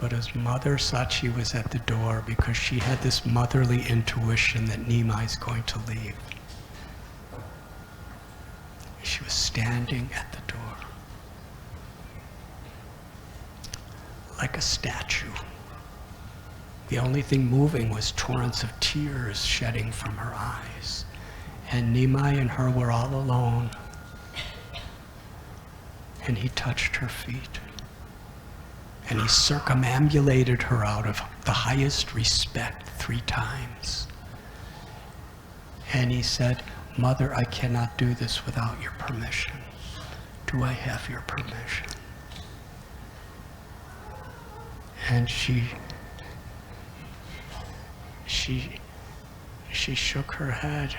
But his mother Sachi was at the door because she had this motherly intuition that Nimai's going to leave. She was standing at the door like a statue. The only thing moving was torrents of tears shedding from her eyes. And Nimai and her were all alone. And he touched her feet. And he circumambulated her out of the highest respect 3 times. And he said, "Mother, I cannot do this without your permission. Do I have your permission?" And she shook her head.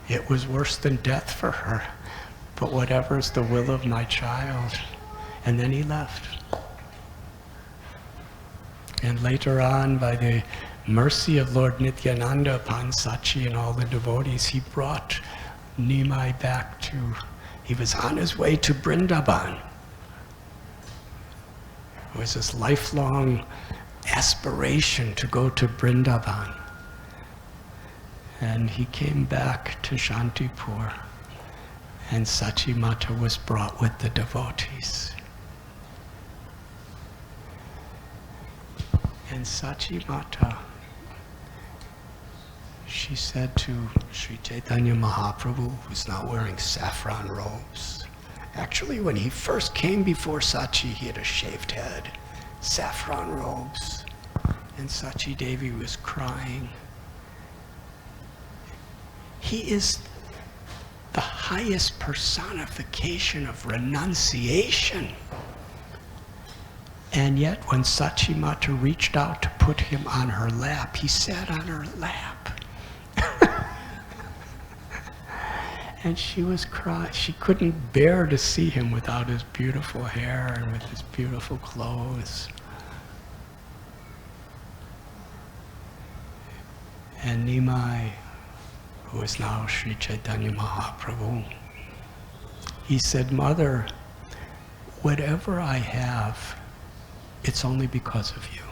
It was worse than death for her, but whatever's the will of my child. And then he left. And later on, by the mercy of Lord Nityananda upon Sachi and all the devotees, he brought Nimai back to, he was on his way to Vrindavan. It was his lifelong aspiration to go to Vrindavan. And he came back to Shantipur, and Sachi Mata was brought with the devotees. And Sachi Mata, she said to Sri Chaitanya Mahaprabhu, who's now wearing saffron robes. Actually, when he first came before Sachi, he had a shaved head, saffron robes, and Sachi Devi was crying. He is highest personification of renunciation. And yet when Sachimata reached out to put him on her lap, he sat on her lap. And she was crying. She couldn't bear to see him without his beautiful hair and with his beautiful clothes. And Nimai, who is now Sri Chaitanya Mahaprabhu, he said, "Mother, whatever I have, it's only because of you.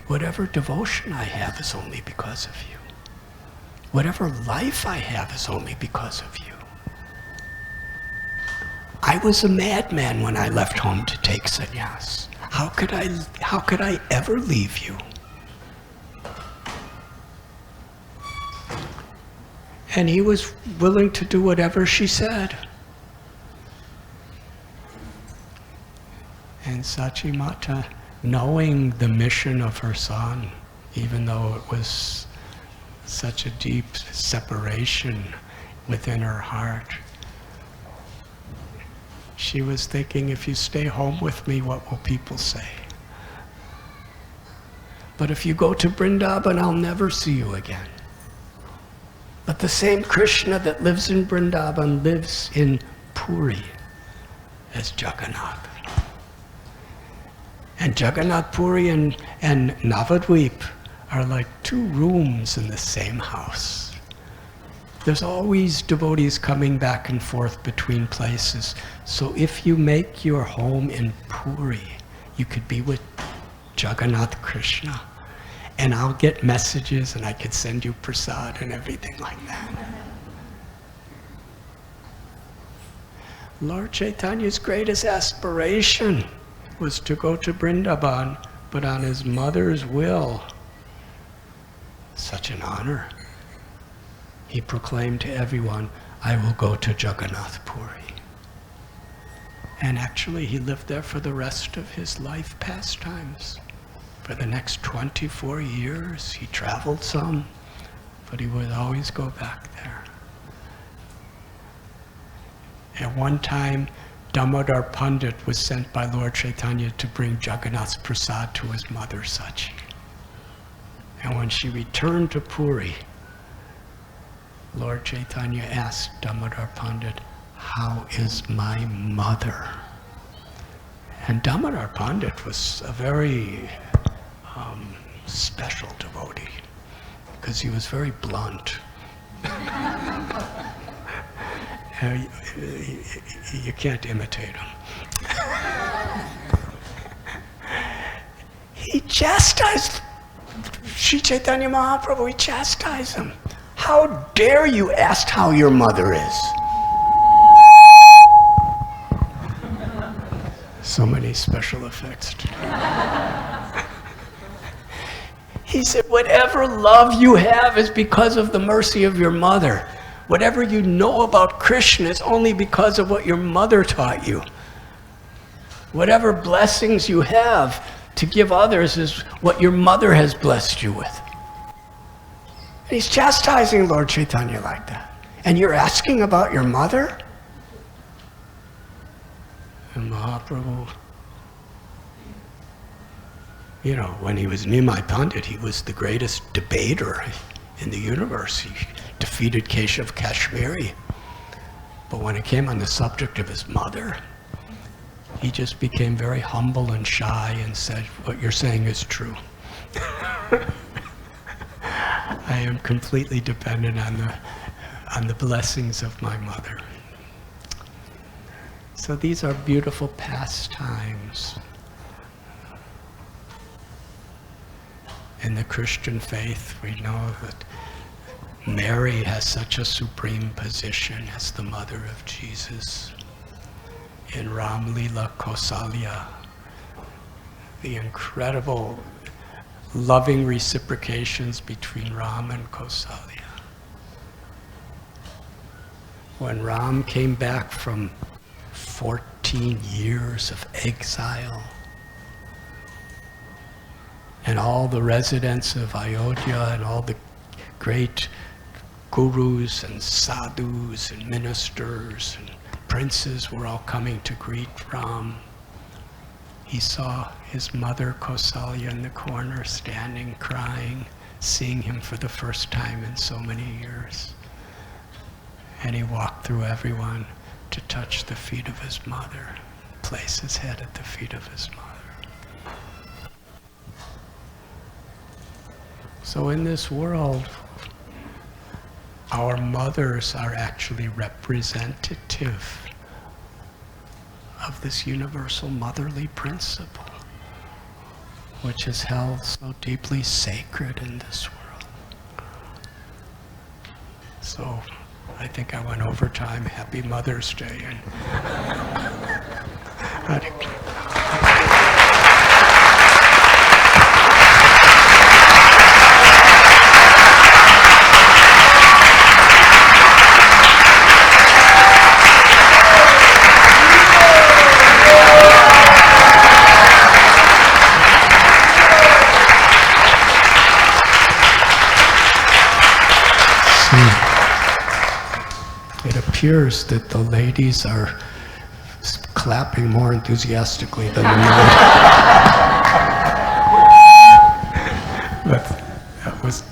Whatever devotion I have is only because of you. Whatever life I have is only because of you. I was a madman when I left home to take sannyas. How could I ever leave you?" And he was willing to do whatever she said. And Sachimata, knowing the mission of her son, even though it was such a deep separation within her heart, she was thinking, if you stay home with me, what will people say? But if you go to Vrindavan, I'll never see you again. But the same Krishna that lives in Vrindavan lives in Puri as Jagannath. And Jagannath Puri and Navadvip are like two rooms in the same house. There's always devotees coming back and forth between places. So if you make your home in Puri, you could be with Jagannath Krishna. And I'll get messages and I could send you prasad and everything like that. Lord Chaitanya's greatest aspiration was to go to Vrindavan, but on his mother's will. Such an honor. He proclaimed to everyone, "I will go to Jagannath Puri." And actually he lived there for the rest of his life pastimes. For the next 24 years, he traveled some, but he would always go back there. At one time, Damodar Pandit was sent by Lord Chaitanya to bring Jagannath's prasad to his mother, Sachi. And when she returned to Puri, Lord Chaitanya asked Damodar Pandit, "How is my mother?" And Damodar Pandit was a very special devotee, because he was very blunt. You can't imitate him. He chastised Sri Chaitanya Mahaprabhu. He chastised him. "How dare you ask how your mother is?" So many special effects today. He said, "Whatever love you have is because of the mercy of your mother. Whatever you know about Krishna is only because of what your mother taught you. Whatever blessings you have to give others is what your mother has blessed you with." And he's chastising Lord Chaitanya like that. "And you're asking about your mother?" And Mahaprabhu, you know, when he was Nimai Pandit, he was the greatest debater in the universe. He defeated Keshav Kashmiri. But when it came on the subject of his mother, he just became very humble and shy and said, "What you're saying is true. I am completely dependent on the blessings of my mother." So these are beautiful pastimes in the Christian faith. We know that Mary has such a supreme position as the mother of Jesus. In Ram Lila Kausalya, the incredible loving reciprocations between Ram and Kausalya. When Ram came back from 14 years of exile, and all the residents of Ayodhya and all the great gurus and sadhus and ministers and princes were all coming to greet Ram. He saw his mother Kausalya in the corner, standing, crying, seeing him for the first time in so many years. And he walked through everyone to touch the feet of his mother, place his head at the feet of his mother. So in this world, our mothers are actually representative of this universal motherly principle, which is held so deeply sacred in this world. So I think I went over time. Happy Mother's Day. And it appears that the ladies are clapping more enthusiastically than the men. But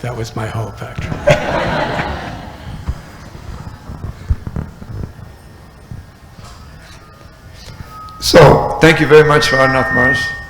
that was my hope, actually. So, thank you very much, Radhanath Maharaj.